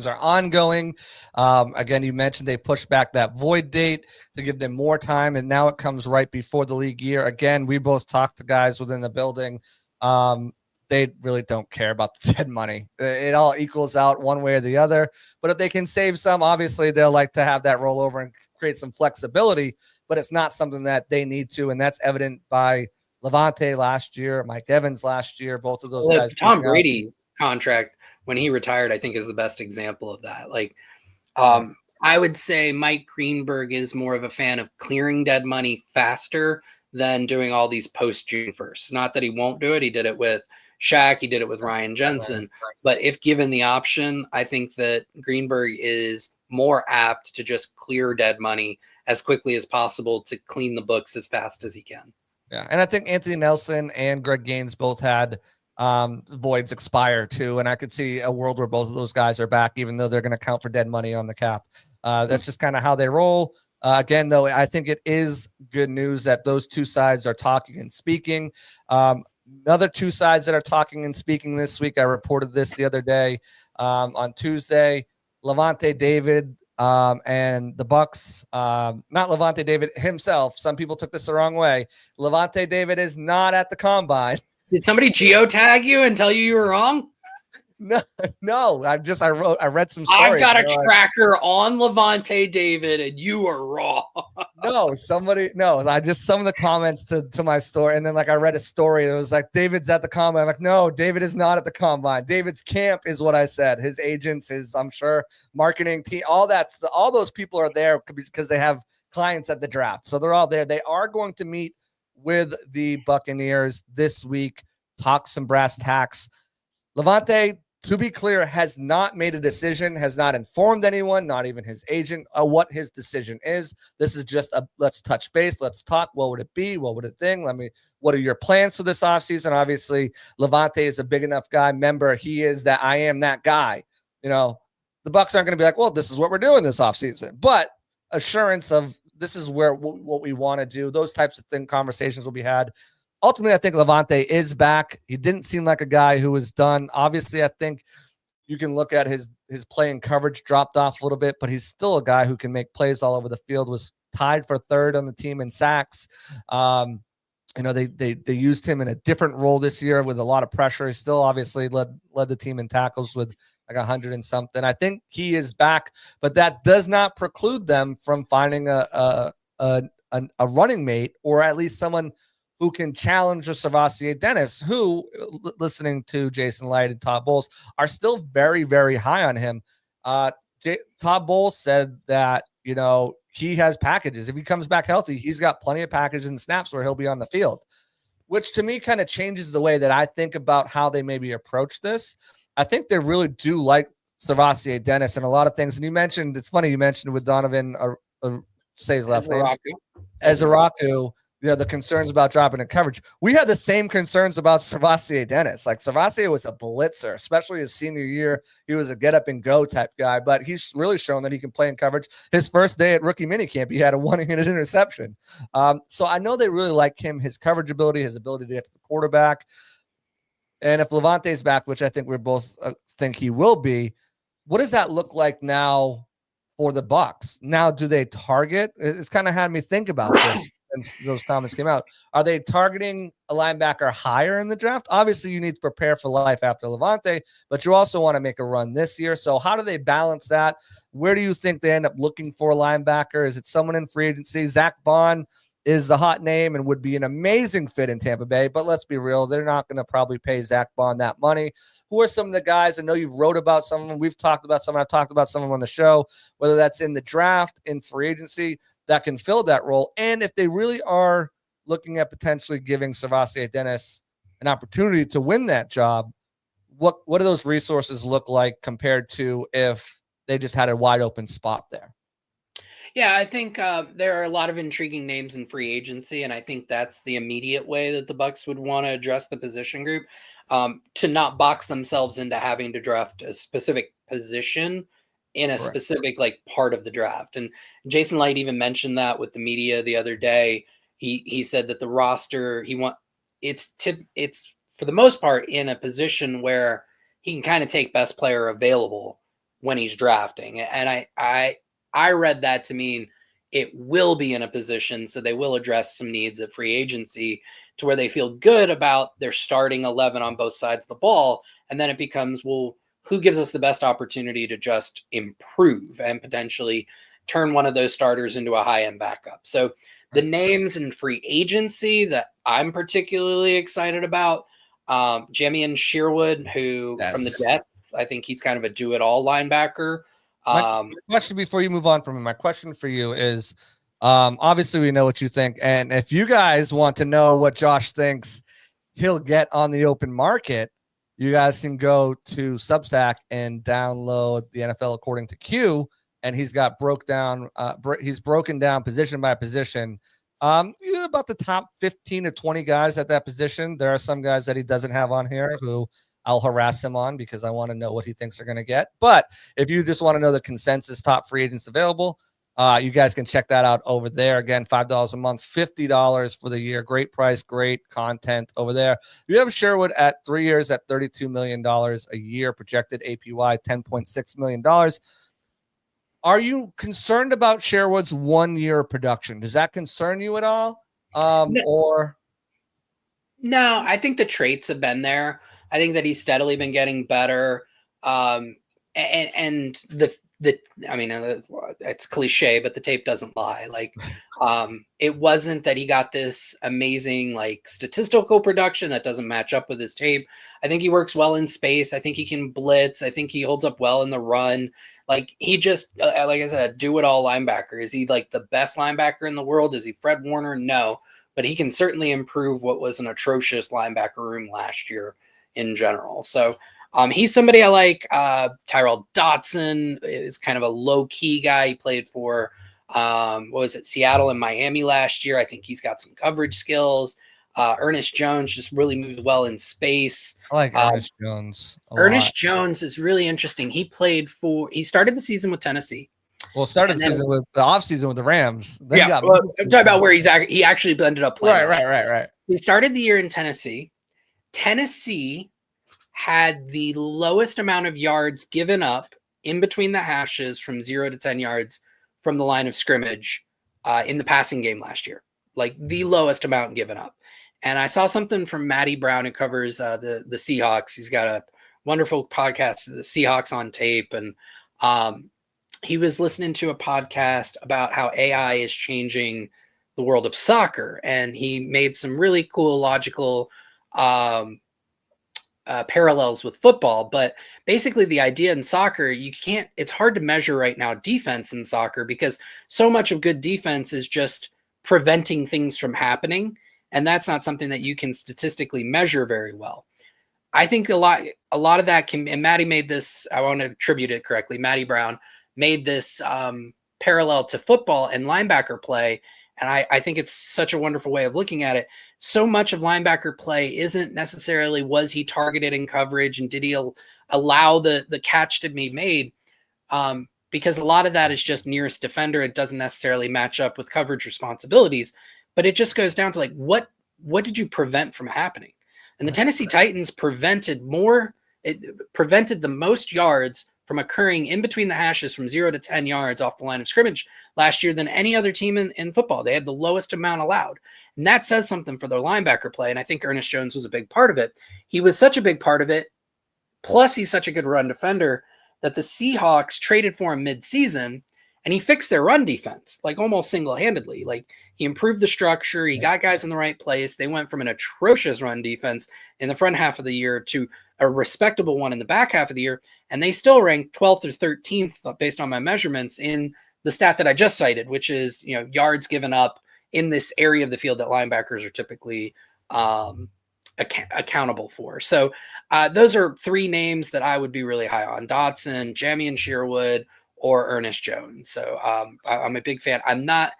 are ongoing. Again, you mentioned they pushed back that void date to give them more time. And now it comes right before the league year. Again, we both talked to guys within the building. They really don't care about the dead money. It all equals out one way or the other. But if they can save some, obviously they'll like to have that rollover and create some flexibility. But it's not something that they need to. And that's evident by Levante last year, Mike Evans last year, both of those guys. Tom Brady contract when he retired, I think, is the best example of that. I would say Mike Greenberg is more of a fan of clearing dead money faster than doing all these post-June 1st. Not that he won't do it. He did it with Shaq. He did it with Ryan Jensen. But if given the option, I think that Greenberg is more apt to just clear dead money as quickly as possible to clean the books as fast as he can. Yeah, and I think Anthony Nelson and Greg Gaines both had voids expire too, and I could see a world where both of those guys are back, even though they're going to count for dead money on the cap. That's just kind of how they roll. Again, though, I think it is good news that those two sides are talking and speaking. Another two sides that are talking and speaking this week, I reported this the other day on Tuesday, Levante David and the Bucs, not Levante David himself. Some people took this the wrong way. Levante David is not at the Combine. Did somebody geotag you and tell you were wrong? No. I read some I've stories. got a They're like, tracker on Levante David, and you are wrong. no, some of the comments to my story. And then like I read a story. It was like, David's at the combine. I'm like, no, David is not at the combine. David's camp is what I said. His agents, I'm sure marketing team, all those people are there because they have clients at the draft. So they're all there. They are going to meet with the Buccaneers this week, talk some brass tacks. Levante, to be clear, has not made a decision, has not informed anyone, not even his agent, what his decision is. This is just let's touch base. Let's talk. What would it be? What would it think? What are your plans for this offseason? Obviously, Levante is a big enough guy. Member, he is that I am that guy. The Bucs aren't going to be like, well, this is what we're doing this offseason. But assurance of this is what we want to do. Those types of conversations will be had. Ultimately, I think Levante is back. He didn't seem like a guy who was done. Obviously, I think you can look at his play and coverage dropped off a little bit, but he's still a guy who can make plays all over the field. Was tied for third on the team in sacks. They used him in a different role this year with a lot of pressure. He still obviously led the team in tackles with like 100 and something. I think he is back, but that does not preclude them from finding a running mate, or at least someone who can challenge the Servassier Dennis, who, listening to Jason Light and Todd Bowles, are still very, very high on him. Todd Bowles said that, he has packages. If he comes back healthy, he's got plenty of packages and snaps where he'll be on the field, which to me kind of changes the way that I think about how they maybe approach this. I think they really do like Servassier Dennis and a lot of things. And it's funny you mentioned with Donovan, say his last name, Ezeraku, the concerns about dropping in coverage. We had the same concerns about Servassier Dennis. Like, Servassier was a blitzer, especially his senior year. He was a get up and go type guy, but he's really shown that he can play in coverage. His first day at rookie minicamp, he had a 1-handed interception. So I know they really like him, his coverage ability, his ability to get to the quarterback. And if Levante's back, which I think we both think he will be, what does that look like now for the Bucs? Now, do they target? It's kind of had me think about this. And those comments came out. Are they targeting a linebacker higher in the draft? Obviously, you need to prepare for life after Levante, but you also want to make a run this year. So how do they balance that? Where do you think they end up looking for a linebacker? Is it someone in free agency? Zach Bond is the hot name and would be an amazing fit in Tampa Bay, but let's be real. They're not going to probably pay Zach Bond that money. Who are some of the guys? I know you've wrote about some of them. We've talked about some. I've talked about some of them on the show, whether that's in the draft, in free agency, that can fill that role. And if they really are looking at potentially giving Servassier Dennis an opportunity to win that job, what do those resources look like compared to if they just had a wide open spot there? Yeah, I think there are a lot of intriguing names in free agency, and I think that's the immediate way that the Bucs would want to address the position group, to not box themselves into having to draft a specific position in a specific part of the draft. And Jason Light even mentioned that with the media the other day. He said that the roster it's for the most part in a position where he can kind of take best player available when he's drafting. And I read that to mean it will be in a position, so they will address some needs at free agency to where they feel good about their starting 11 on both sides of the ball. And then it becomes, well, who gives us the best opportunity to just improve and potentially turn one of those starters into a high-end backup? So the names in free agency that I'm particularly excited about, Jamian Sherwood, who from the Jets, I think he's kind of a do-it-all linebacker. My question before you move on from him, my question for you is, obviously we know what you think. And if you guys want to know what Josh thinks he'll get on the open market, you guys can go to Substack and download the NFL According to Q, and he's got he's broken down position by position. About the top 15 to 20 guys at that position. There are some guys that he doesn't have on here who I'll harass him on because I want to know what he thinks they're going to get. But if you just want to know the consensus top free agents available, you guys can check that out over there. Again, $5 a month, $50 for the year. Great price, great content over there. You have Sherwood at 3 years at $32 million a year, projected APY $10.6 million. Are you concerned about Sherwood's 1 year production? Does that concern you at all? No, I think the traits have been there. I think that he's steadily been getting better. And the I mean, it's cliche, but the tape doesn't lie. Like, it wasn't that he got this amazing like statistical production that doesn't match up with his tape. I think he works well in space. I think he can blitz. I think he holds up well in the run. Like, he just, like I said, a do-it-all linebacker. Is he like the best linebacker in the world? Is he Fred Warner? No, but he can certainly improve what was an atrocious linebacker room last year in general. So he's somebody I like. Tyrell Dotson is kind of a low-key guy. He played for, Seattle and Miami last year. I think he's got some coverage skills. Ernest Jones just really moves well in space. I like Ernest Jones a Ernest lot. Jones is really interesting. He started the season with Tennessee. Well, started the season with the offseason with the Rams. Then I'm talking about where he actually ended up playing. Right. He started the year in Tennessee. Tennessee had the lowest amount of yards given up in between the hashes from 0 to 10 yards from the line of scrimmage in the passing game last year. Like, the lowest amount given up. And I saw something from Matty Brown, who covers the Seahawks. He's got a wonderful podcast, the Seahawks on Tape. And he was listening to a podcast about how AI is changing the world of soccer. And he made some really cool, logical parallels with football. But basically the idea in soccer, it's hard to measure right now defense in soccer, because so much of good defense is just preventing things from happening. And that's not something that you can statistically measure very well. I think a lot of that can, and Matty made this, I want to attribute it correctly, Matty Brown made this parallel to football and linebacker play. And I think it's such a wonderful way of looking at it. So much of linebacker play isn't necessarily, was he targeted in coverage and did he allow the catch to be made? Because a lot of that is just nearest defender. It doesn't necessarily match up with coverage responsibilities, but it just goes down to like, what did you prevent from happening? And the Tennessee Titans prevented the most yards from occurring in between the hashes from 0 to 10 yards off the line of scrimmage last year than any other team in football. They had the lowest amount allowed. And that says something for their linebacker play. And I think Ernest Jones was a big part of it. He was such a big part of it. Plus, he's such a good run defender that the Seahawks traded for him mid-season, and he fixed their run defense, like almost single-handedly. Like, he improved the structure. He got guys in the right place. They went from an atrocious run defense in the front half of the year to a respectable one in the back half of the year. And they still ranked 12th or 13th based on my measurements in the stat that I just cited, which is, yards given up in this area of the field that linebackers are typically accountable for. So those are three names that I would be really high on: Dotson, Jamian Sherwood, or Ernest Jones. So I'm a big fan. I'm not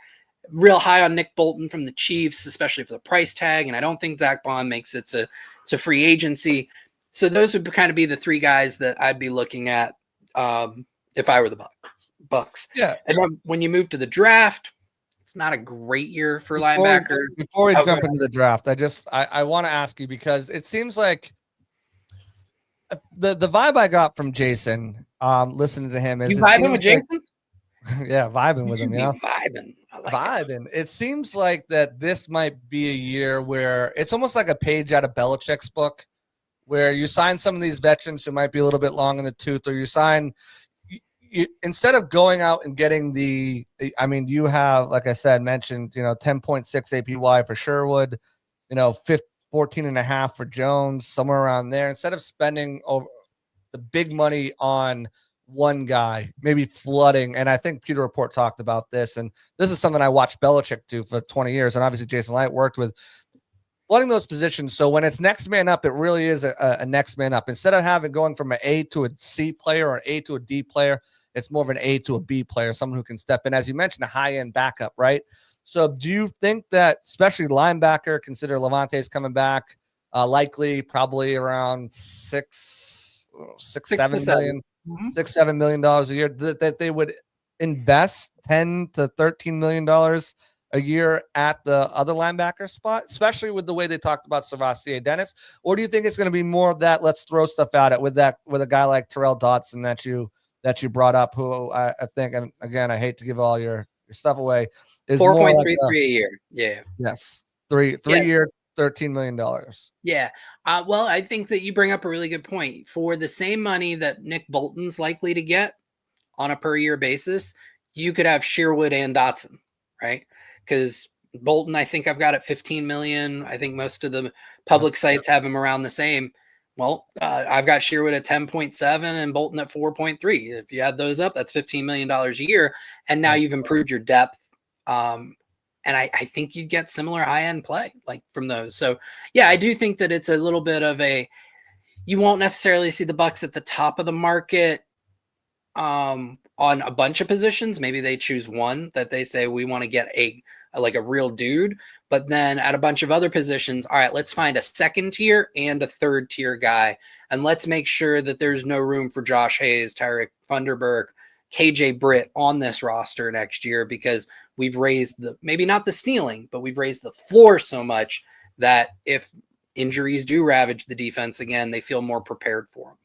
real high on Nick Bolton from the Chiefs, especially for the price tag. And I don't think Zach Bond makes it to free agency. So those would kind of be the three guys that I'd be looking at if I were the Bucs. Yeah. And then when you move to the draft, it's not a great year for linebackers. Before we jump into the draft, I want to ask you, because it seems like the vibe I got from Jason, listening to him, is you vibing with Jason? Yeah, vibing with him. Vibing. I like vibing. It seems like that this might be a year where it's almost like a page out of Belichick's book, where you sign some of these veterans who might be a little bit long in the tooth, or you instead of going out and getting you have, like I said, mentioned, 10.6 APY for Sherwood, 14.5 for Jones, somewhere around there. Instead of spending over the big money on one guy, maybe flooding. And I think Peter Report talked about this, and this is something I watched Belichick do for 20 years. And obviously Jason Light worked with flooding those positions. So when it's next man up, it really is a next man up. Instead of going from an A to a C player or an A to a D player, it's more of an A to a B player, someone who can step in, as you mentioned, a high-end backup, right? So do you think that, especially linebacker, consider Levante's coming back, likely probably around $7 million a year, that they would invest $10 to $13 million a year at the other linebacker spot, especially with the way they talked about Savasier Dennis? Or do you think it's going to be more of that, let's throw stuff at it with a guy like Terrell Dotson that you brought up, who I think, and again, I hate to give all your stuff away, is 4.33 a year. Yeah. Yes. 3 year, $13 million. Yeah. Well, I think that you bring up a really good point. For the same money that Nick Bolton's likely to get on a per year basis, you could have Sherwood and Dotson, right? Because Bolton, I think I've got at 15 million. I think most of the public sites have him around the same. Well, I've got Sherwood at 10.7 and Bolton at 4.3. If you add those up, that's $15 million a year. And now you've improved your depth. And I think you'd get similar high-end play like from those. So, yeah, I do think that it's a little bit of you won't necessarily see the Bucs at the top of the market on a bunch of positions. Maybe they choose one that they say we want to get a real dude. But then at a bunch of other positions, all right, let's find a second tier and a third tier guy. And let's make sure that there's no room for Josh Hayes, Tyreek Funderburk, KJ Britt on this roster next year, because we've raised maybe not the ceiling, but we've raised the floor so much that if injuries do ravage the defense again, they feel more prepared for them.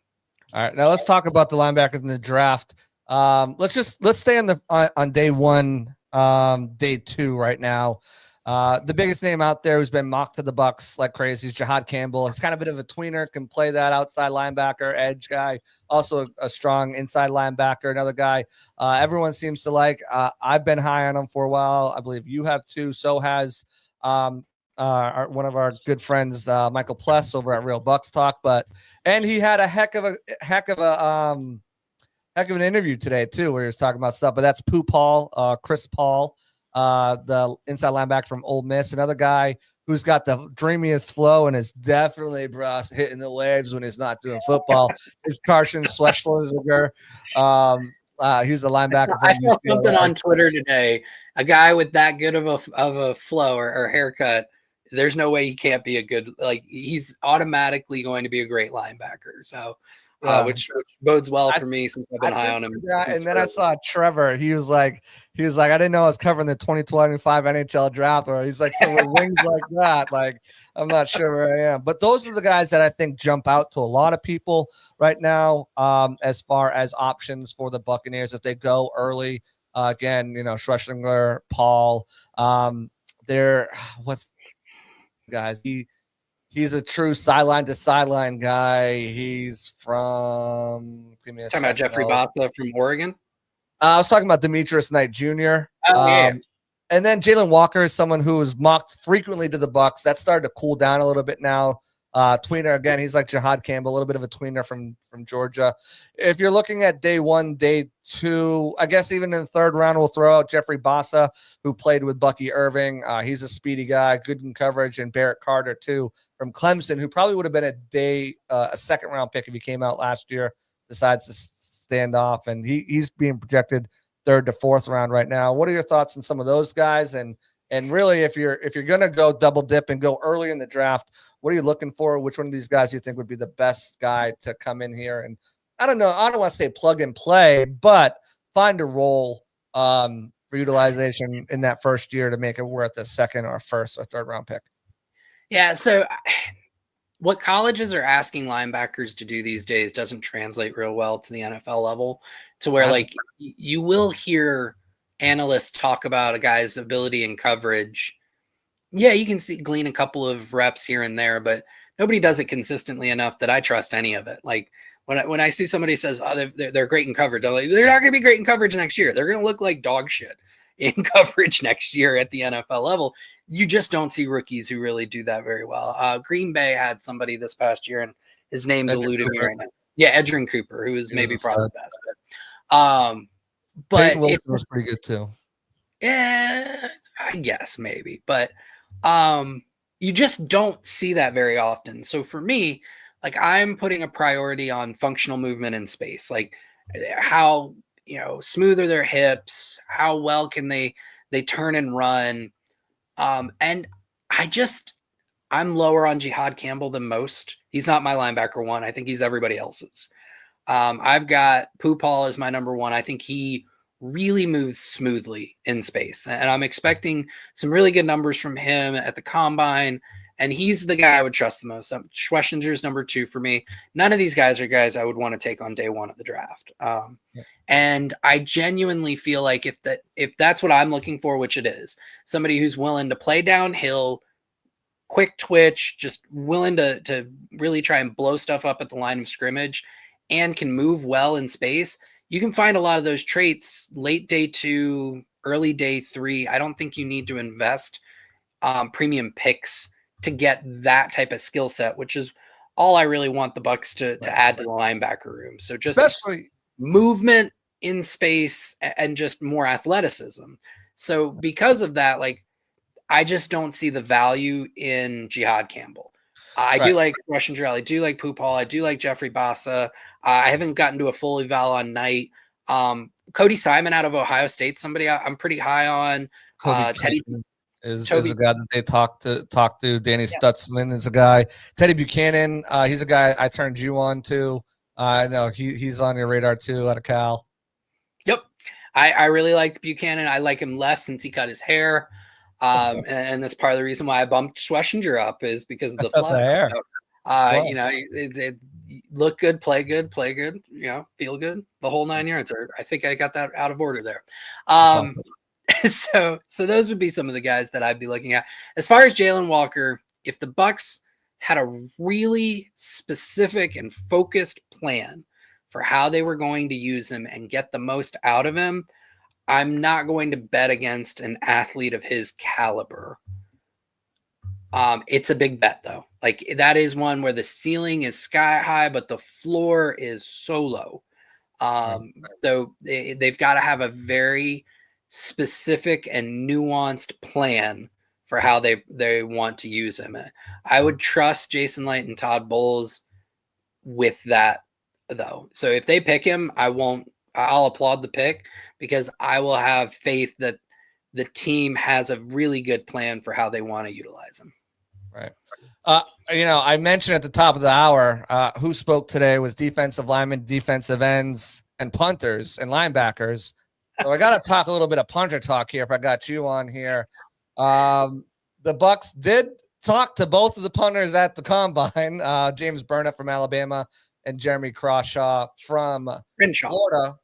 All right, now let's talk about the linebackers in the draft. Let's stay on day one, day two right now. The biggest name out there who's been mocked to the Bucs like crazy is Jihad Campbell. He's kind of a bit of a tweener, can play that outside linebacker, edge guy, also a strong inside linebacker. Another guy everyone seems to like. I've been high on him for a while. I believe you have too. So has one of our good friends, Michael Pless over at Real Bucs Talk. And he had a heck of an interview today too, where he was talking about stuff. But that's Chris Paul. The inside linebacker from Ole Miss, another guy who's got the dreamiest flow and is definitely hitting the waves when he's not doing football. Is Carson Schlechter. He's a linebacker. I saw something on Twitter today. A guy with that good of a flow or haircut, there's no way he can't be a good. He's automatically going to be a great linebacker. So. Which bodes well for me since I've been high on him. And then I saw Trevor. He was like, I didn't know I was covering the 2025 NHL draft. Or he's like, some with wings like that. Like, I'm not sure where I am. But those are the guys that I think jump out to a lot of people right now, as far as options for the Buccaneers if they go early. Again, Schlesinger, Paul. He's a true sideline to sideline guy. He's from. Talking about Jeffrey Vasa from Oregon. I was talking about Demetrius Knight Jr. Yeah. And then Jalen Walker is someone who is mocked frequently to the Bucs. That started to cool down a little bit now. Tweener again. He's like Jihad Campbell, a little bit of a tweener from Georgia. If you're looking at day one, day two, I guess even in the third round, we'll throw out Jeffrey Bassa, who played with Bucky Irving. He's a speedy guy, good in coverage, and Barrett Carter too from Clemson, who probably would have been a second round pick if he came out last year. Decides to stand off, and he's being projected third to fourth round right now. What are your thoughts on some of those guys? And really, if you're gonna go double dip and go early in the draft, what are you looking for? Which one of these guys you think would be the best guy to come in here? And I don't know. I don't want to say plug and play, but find a role for utilization in that first year to make it worth the second or first or third round pick. Yeah. So what colleges are asking linebackers to do these days doesn't translate real well to the NFL level, to where you will hear analysts talk about a guy's ability in coverage. Yeah, you can glean a couple of reps here and there, but nobody does it consistently enough that I trust any of it. Like when I see somebody says, "Oh, they're great in coverage," I'm like, they're not going to be great in coverage next year. They're going to look like dog shit in coverage next year at the NFL level. You just don't see rookies who really do that very well. Green Bay had somebody this past year, and his name's eluding me right now. Yeah, Edgerrin Cooper, who is maybe probably the best. But Peyton Wilson was pretty good too. Yeah, I guess maybe, but you just don't see that very often. So for me, I'm putting a priority on functional movement in space, like how smooth are their hips, how well can they turn and run, and I'm lower on Jihad Campbell than most. He's not my linebacker one. I think he's everybody else's. I've got Paul as my number one. I think he really moves smoothly in space, and I'm expecting some really good numbers from him at the combine, and he's the guy I would trust the most. Schweschinger's number two for me. None of these guys are guys I would want to take on day one of the draft. And I genuinely feel like if that's what I'm looking for, which it is, somebody who's willing to play downhill, quick twitch, just willing to really try and blow stuff up at the line of scrimmage, and can move well in space. You can find a lot of those traits late day 2, early day 3. I don't think you need to invest premium picks to get that type of skill set, which is all I really want the Bucs to add to the linebacker room. So just especially movement in space and just more athleticism. So because of that, like, I just don't see the value in Jihad Campbell. I do like Russian Drill. I do like Poop Hall. I do like Jeffrey Bassa. I haven't gotten to a full eval on Knight. Cody Simon out of Ohio State, somebody I'm pretty high on. Teddy is a guy that they talk to. Danny Stutzman is a guy. Teddy Buchanan, he's a guy I turned you on to. I know he's on your radar too, out of Cal. Yep, I really liked Buchanan. I like him less since he cut his hair. And that's part of the reason why I bumped Schlesinger up, is because of the fluff. So, you know, it look good, play good, you know, feel good, the whole 9 yards. Or I think I got that out of order there. So those would be some of the guys that I'd be looking at. As far as Jalen Walker, if the Bucs had a really specific and focused plan for how they were going to use him and get the most out of him, I'm not going to bet against an athlete of his caliber. It's a big bet, though. Like, that is one where the ceiling is sky high, but the floor is so low. So they've got to have a very specific and nuanced plan for how they want to use him. I would trust Jason Light and Todd Bowles with that, though. So if they pick him, I'll applaud the pick, because I will have faith that the team has a really good plan for how they want to utilize him. Right. You know, I mentioned at the top of the hour, who spoke today was defensive linemen, defensive ends, and punters and linebackers. So I got to talk a little bit of punter talk here if I got you on here. The Bucs did talk to both of the punters at the Combine, James Burnett from Alabama and Jeremy Crawshaw from Florida.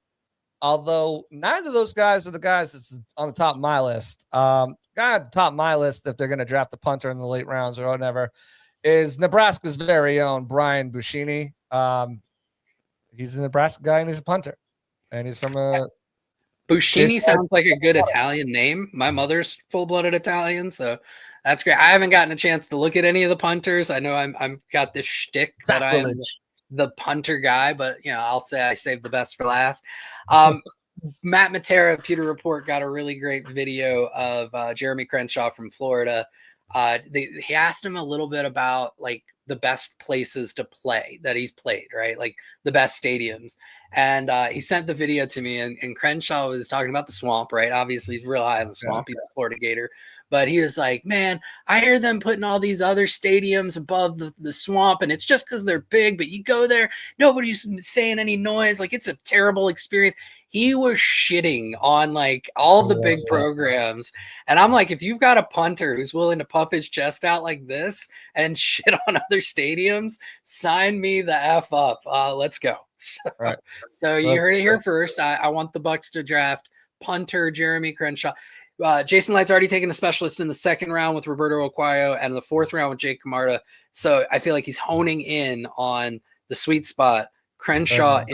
Although neither of those guys are the guys that's on the top of my list. Guy at the top of my list, if they're going to draft a punter in the late rounds or whatever, is Nebraska's very own Brian Buschini. He's a Nebraska guy and he's a punter. And he's from a... Buschini sounds like a good Italian name. My mother's full-blooded Italian, so that's great. I haven't gotten a chance to look at any of the punters. I know I'm got this shtick that I am the punter guy, but you know, I'll say I saved the best for last. Matt Matera, Pewter Report, got a really great video of Jeremy Crenshaw from Florida. He asked him a little bit about like the best places to play that he's played, right? Like the best stadiums. And he sent the video to me, and Crenshaw was talking about the Swamp, right? Obviously, he's real high on the Swamp. He's a Florida Gator. But he was like, man, I hear them putting all these other stadiums above the Swamp, and it's just because they're big. But you go there, nobody's saying any noise. Like, it's a terrible experience. He was shitting on like all the big programs. And I'm like, if you've got a punter who's willing to puff his chest out like this and shit on other stadiums, sign me the F up. Let's go. So you heard it here first. I want the Bucs to draft punter Jeremy Crenshaw. Jason Light's already taken a specialist in the second round with Roberto Queipo and the fourth round with Jake Camarda. So I feel like he's honing in on the sweet spot. Crenshaw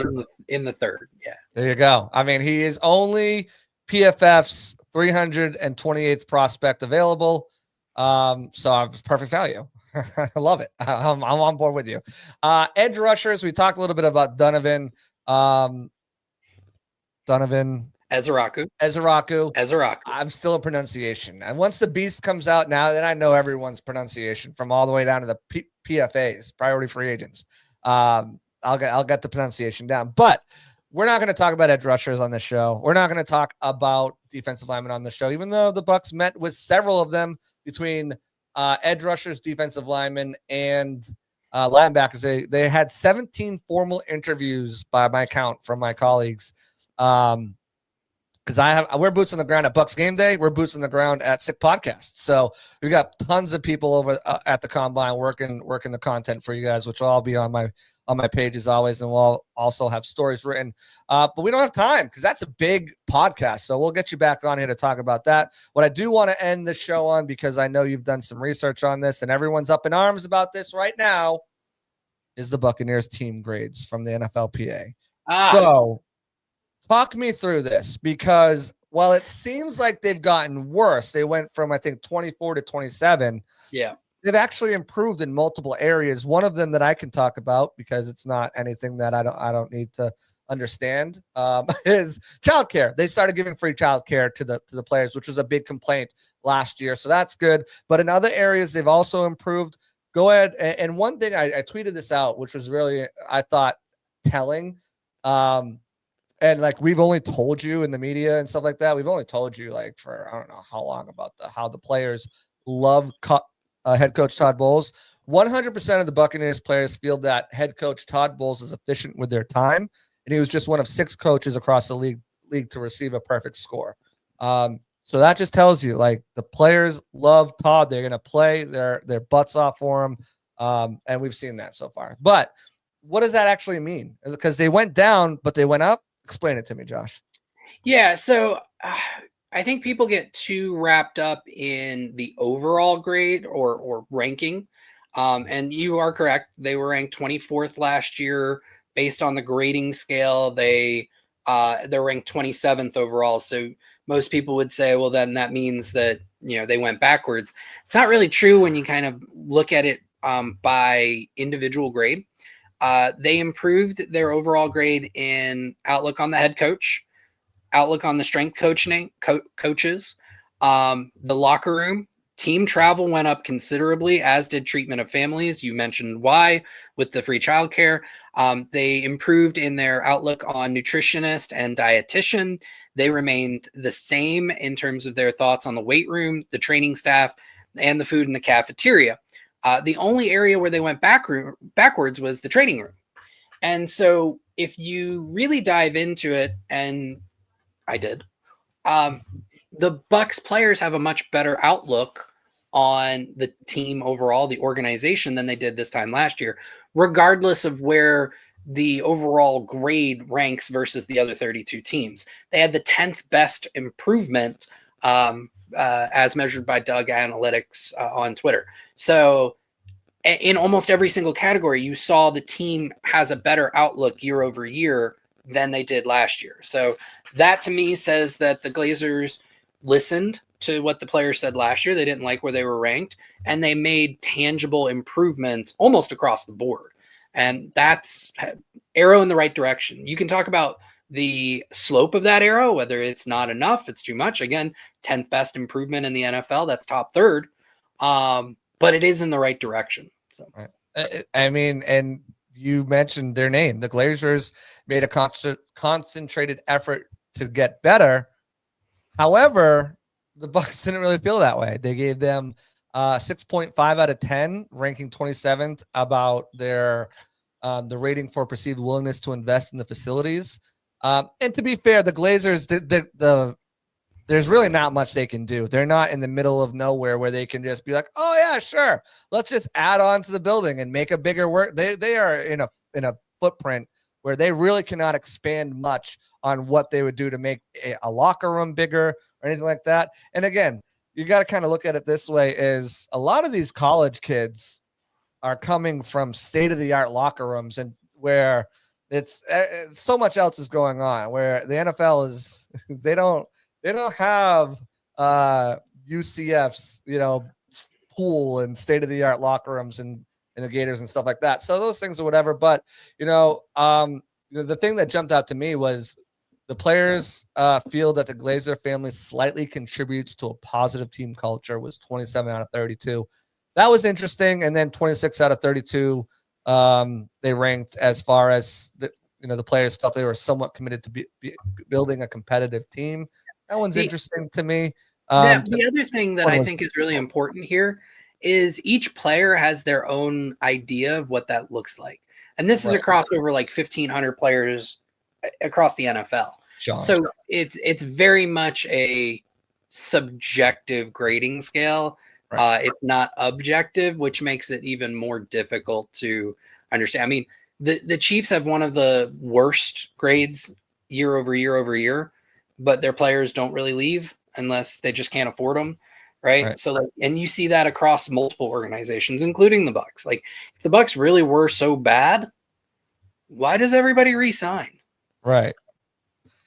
in the third. Yeah. There you go. I mean, he is only PFF's 328th prospect available. So it's perfect value. I love it. I'm on board with you. Edge rushers. We talked a little bit about Donovan. Ezeraku. I'm still a pronunciation. And once the beast comes out now, then I know everyone's pronunciation from all the way down to the PFAs, priority free agents. I'll get the pronunciation down. But we're not going to talk about edge rushers on this show. We're not going to talk about defensive linemen on the show, even though the Bucs met with several of them between edge rushers, defensive linemen, and linebackers. They had 17 formal interviews by my count from my colleagues. because we're boots on the ground at Bucs Game Day. We're boots on the ground at Sick Podcast. So we got tons of people over at the Combine working the content for you guys, which will all be on my page as always, and we'll also have stories written. But we don't have time because that's a big podcast. So we'll get you back on here to talk about that. What I do want to end the show on, because I know you've done some research on this and everyone's up in arms about this right now, is the Buccaneers team grades from the NFLPA. So talk me through this, because while it seems like they've gotten worse, they went from, I think, 24 to 27. Yeah. They've actually improved in multiple areas. One of them that I can talk about, because it's not anything that I don't need to understand, is childcare. They started giving free childcare to the players, which was a big complaint last year. So that's good. But in other areas, they've also improved. Go ahead. And one thing I tweeted this out, which was really, I thought, telling. And like, we've only told you in the media and stuff like that. We've only told you like for, I don't know how long, about how the players love head coach Todd Bowles. 100% of the Buccaneers players feel that head coach Todd Bowles is efficient with their time. And he was just one of 6 coaches across the league to receive a perfect score. So that just tells you, like, the players love Todd. They're going to play their butts off for him. And we've seen that so far. But what does that actually mean? Because they went down, but they went up. Explain it to me, Josh. Yeah, so I think people get too wrapped up in the overall grade or ranking. And you are correct. They were ranked 24th last year based on the grading scale. They're ranked 27th overall. So most people would say, well, then that means that, they went backwards. It's not really true when you kind of look at it by individual grade. They improved their overall grade in outlook on the head coach, outlook on the strength coaches, the locker room. Team travel went up considerably, as did treatment of families. You mentioned why with the free childcare. They improved in their outlook on nutritionist and dietitian. They remained the same in terms of their thoughts on the weight room, the training staff, and the food in the cafeteria. The only area where they went backwards was the training room. And so if you really dive into it, and I did, the Bucs players have a much better outlook on the team overall, the organization, than they did this time last year, regardless of where the overall grade ranks versus the other 32 teams. They had the 10th best improvement as measured by Doug Analytics on Twitter. So in almost every single category, you saw the team has a better outlook year over year than they did last year. So that to me says that the Glazers listened to what the players said last year. They didn't like where they were ranked, and they made tangible improvements almost across the board. And that's arrow in the right direction. You can talk about the slope of that arrow, whether it's not enough, it's too much. Again, 10th best improvement in the NFL. That's top third. But it is in the right direction. So, I mean, and you mentioned their name. The Glazers made a concentrated effort to get better. However, the Bucs didn't really feel that way. They gave them 6.5 out of 10, ranking 27th about their the rating for perceived willingness to invest in the facilities. And to be fair, the Glazers, there's really not much they can do. They're not in the middle of nowhere where they can just be like, oh yeah, sure, let's just add on to the building and make a bigger work. They are in a footprint where they really cannot expand much on what they would do to make a locker room bigger or anything like that. And again, you got to kind of look at it this way: is a lot of these college kids are coming from state-of-the-art locker rooms, and where it's so much else is going on, where the NFL is they don't have UCF's pool and state-of-the-art locker rooms and the Gators and stuff like that. So those things or whatever. But the thing that jumped out to me was the players feel that the Glazer family slightly contributes to a positive team culture. Was 27 out of 32. That was interesting. And then 26 out of 32, they ranked as far as the players felt they were somewhat committed to building a competitive team. That one's interesting to me. The other thing that I think is really important here is each player has their own idea of what that looks like. And this is across over like 1,500 players across the NFL. Sean. So it's very much a subjective grading scale. Right. It's not objective, which makes it even more difficult to understand. I mean, the Chiefs have one of the worst grades year over year, but their players don't really leave unless they just can't afford them. Right. So like, and you see that across multiple organizations, including the Bucs. Like, if the Bucs really were so bad, why does everybody resign? Right.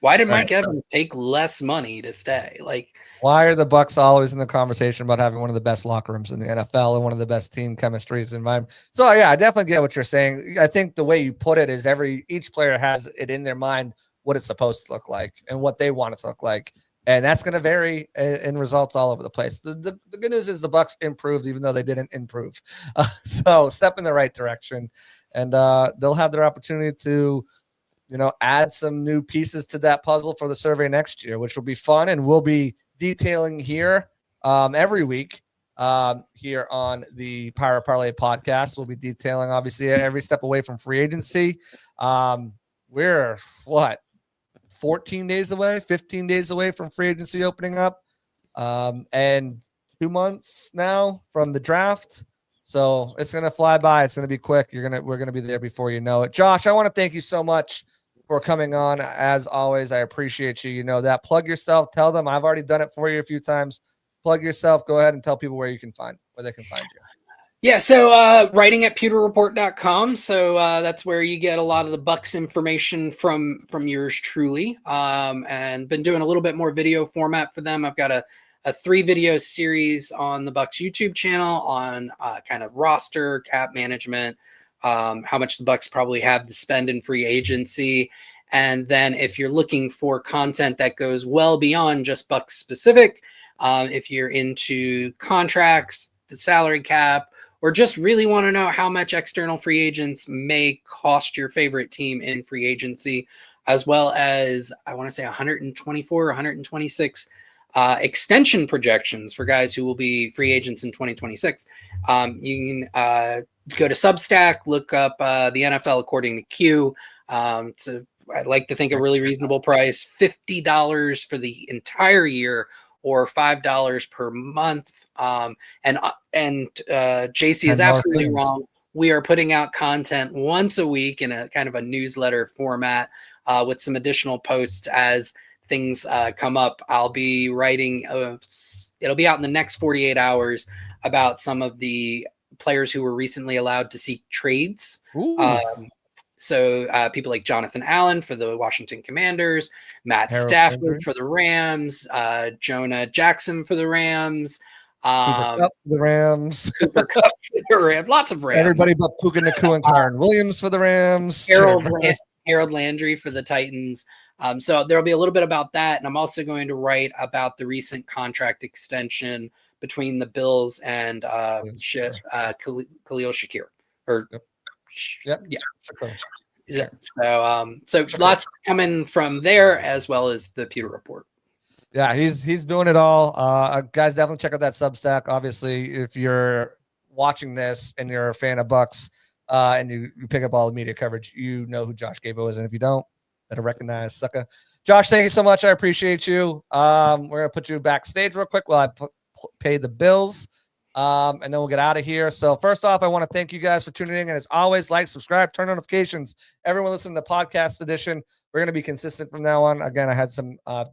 Why did Mike Evans take less money to stay? Like, why are the Bucs always in the conversation about having one of the best locker rooms in the NFL and one of the best team chemistries environment? So yeah, I definitely get what you're saying. I think the way you put it is each player has it in their mind what it's supposed to look like and what they want it to look like. And that's going to vary in results all over the place. The good news is the Bucs improved, even though they didn't improve. So step in the right direction, and they'll have their opportunity to, add some new pieces to that puzzle for the survey next year, which will be fun. And we'll be detailing here every week here on the Pirate Parlay podcast. We'll be detailing, obviously, every step away from free agency. We're 14 days away, 15 days away from free agency opening up, and 2 months now from the draft. So it's going to fly by. It's going to be quick. We're going to be there before you know it. Josh, I want to thank you so much for coming on. As always, I appreciate you. You know that. Plug yourself. Tell them I've already done it for you a few times. Plug yourself. Go ahead and tell people where they can find you. Yeah, so writing at pewterreport.com. So that's where you get a lot of the Bucs information from yours truly. And been doing a little bit more video format for them. I've got a 3-video series on the Bucs YouTube channel on kind of roster, cap management, how much the Bucs probably have to spend in free agency. And then if you're looking for content that goes well beyond just Bucs specific, if you're into contracts, the salary cap, or just really want to know how much external free agents may cost your favorite team in free agency, as well as, I want to say 124 or 126 extension projections for guys who will be free agents in 2026. You can go to Substack, look up the NFL according to Q. So I'd like to think a really reasonable price, $50 for the entire year, or $5 per month. And JC is absolutely wrong. We are putting out content once a week in a kind of a newsletter format with some additional posts as things come up. I'll be writing, it'll be out in the next 48 hours about some of the players who were recently allowed to seek trades. So people like Jonathan Allen for the Washington Commanders, Matt Stafford for the Rams, Jonah Jackson for the Rams, Cooper Kupp for the Rams, lots of Rams. Everybody but Puka Nacua and Kyren Williams for the Rams, Harold Landry for the Titans. So there'll be a little bit about that, and I'm also going to write about the recent contract extension between the Bills and Khalil Shakir. So lots coming from there, as well as the Pewter Report. Yeah, he's doing it all. Guys, definitely check out that Substack. Obviously, if you're watching this and you're a fan of Bucs and you pick up all the media coverage, you know who Josh Queipo is. And if you don't, better recognize sucker. Josh, thank you so much. I appreciate you. We're going to put you backstage real quick while I pay the bills. And then we'll get out of here. So first off, I want to thank you guys for tuning in. And as always, like, subscribe, turn notifications. Everyone listening to the podcast edition. We're going to be consistent from now on. Again, I had some a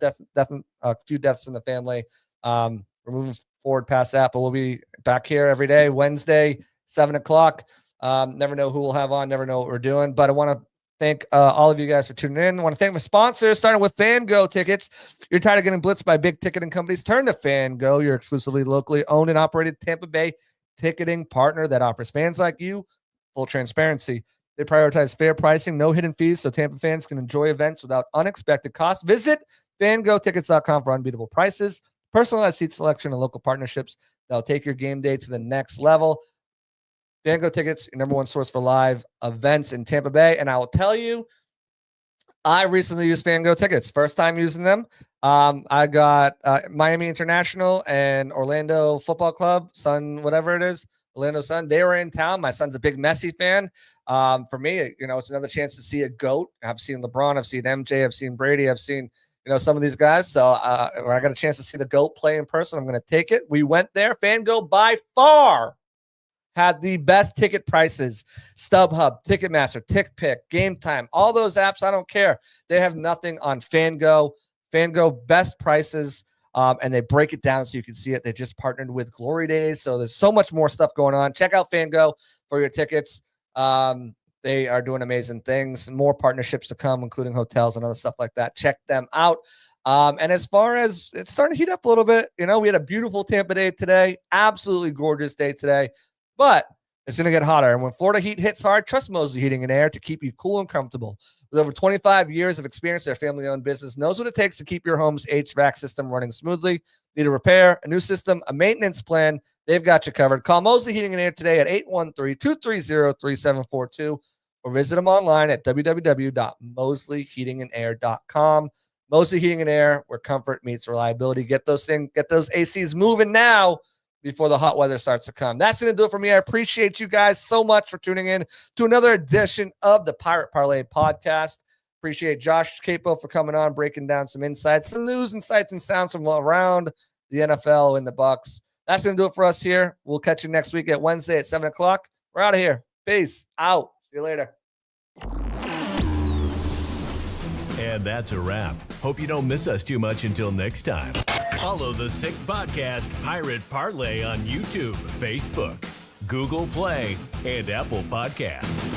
few deaths in the family. We're moving forward past that, but we'll be back here every day, Wednesday, 7:00. Never know who we'll have on. Never know what we're doing. But I want to thank all of you guys for tuning in. I want to thank my sponsors, starting with FanGo Tickets. You're tired of getting blitzed by big ticketing companies? Turn to FanGo, your exclusively locally owned and operated Tampa Bay ticketing partner that offers fans like you full transparency. They prioritize fair pricing, no hidden fees, so Tampa fans can enjoy events without unexpected costs. Visit fangotickets.com for unbeatable prices, personalized seat selection, and local partnerships that'll take your game day to the next level. FanGo Tickets, your number one source for live events in Tampa Bay. And I will tell you, I recently used FanGo Tickets. First time using them. I got Miami International and Orlando Football Club, whatever it is, Orlando Sun. They were in town. My son's a big Messi fan. For me, it's another chance to see a GOAT. I've seen LeBron, I've seen MJ, I've seen Brady, I've seen, some of these guys. So I got a chance to see the GOAT play in person. I'm going to take it. We went there. FanGo by far had the best ticket prices. StubHub, Ticketmaster, TickPick, Game Time, all those apps, I don't care. They have nothing on FanGo. FanGo, best prices, and they break it down so you can see it. They just partnered with Glory Days, so there's so much more stuff going on. Check out FanGo for your tickets. They are doing amazing things. More partnerships to come, including hotels and other stuff like that. Check them out. And as far as it's starting to heat up a little bit, we had a beautiful Tampa day today. Absolutely gorgeous day today. But it's going to get hotter. And when Florida heat hits hard, trust Mosley Heating and Air to keep you cool and comfortable. With over 25 years of experience, their family-owned business knows what it takes to keep your home's HVAC system running smoothly. Need a repair, a new system, a maintenance plan, they've got you covered. Call Mosley Heating and Air today at 813-230-3742 or visit them online at www.mosleyheatingandair.com. Mosley Heating and Air, where comfort meets reliability. Get those ACs moving now before the hot weather starts to come. That's going to do it for me. I appreciate you guys so much for tuning in to another edition of the Pirate Parlay podcast. Appreciate Josh Queipo for coming on, breaking down some insights, some news, insights, and sounds from around the NFL and the Bucs. That's going to do it for us here. We'll catch you next week at Wednesday at 7 o'clock. We're out of here. Peace out. See you later. And that's a wrap. Hope you don't miss us too much until next time. Follow the Sick Podcast Pirate Parlay on YouTube, Facebook, Google Play, and Apple Podcasts.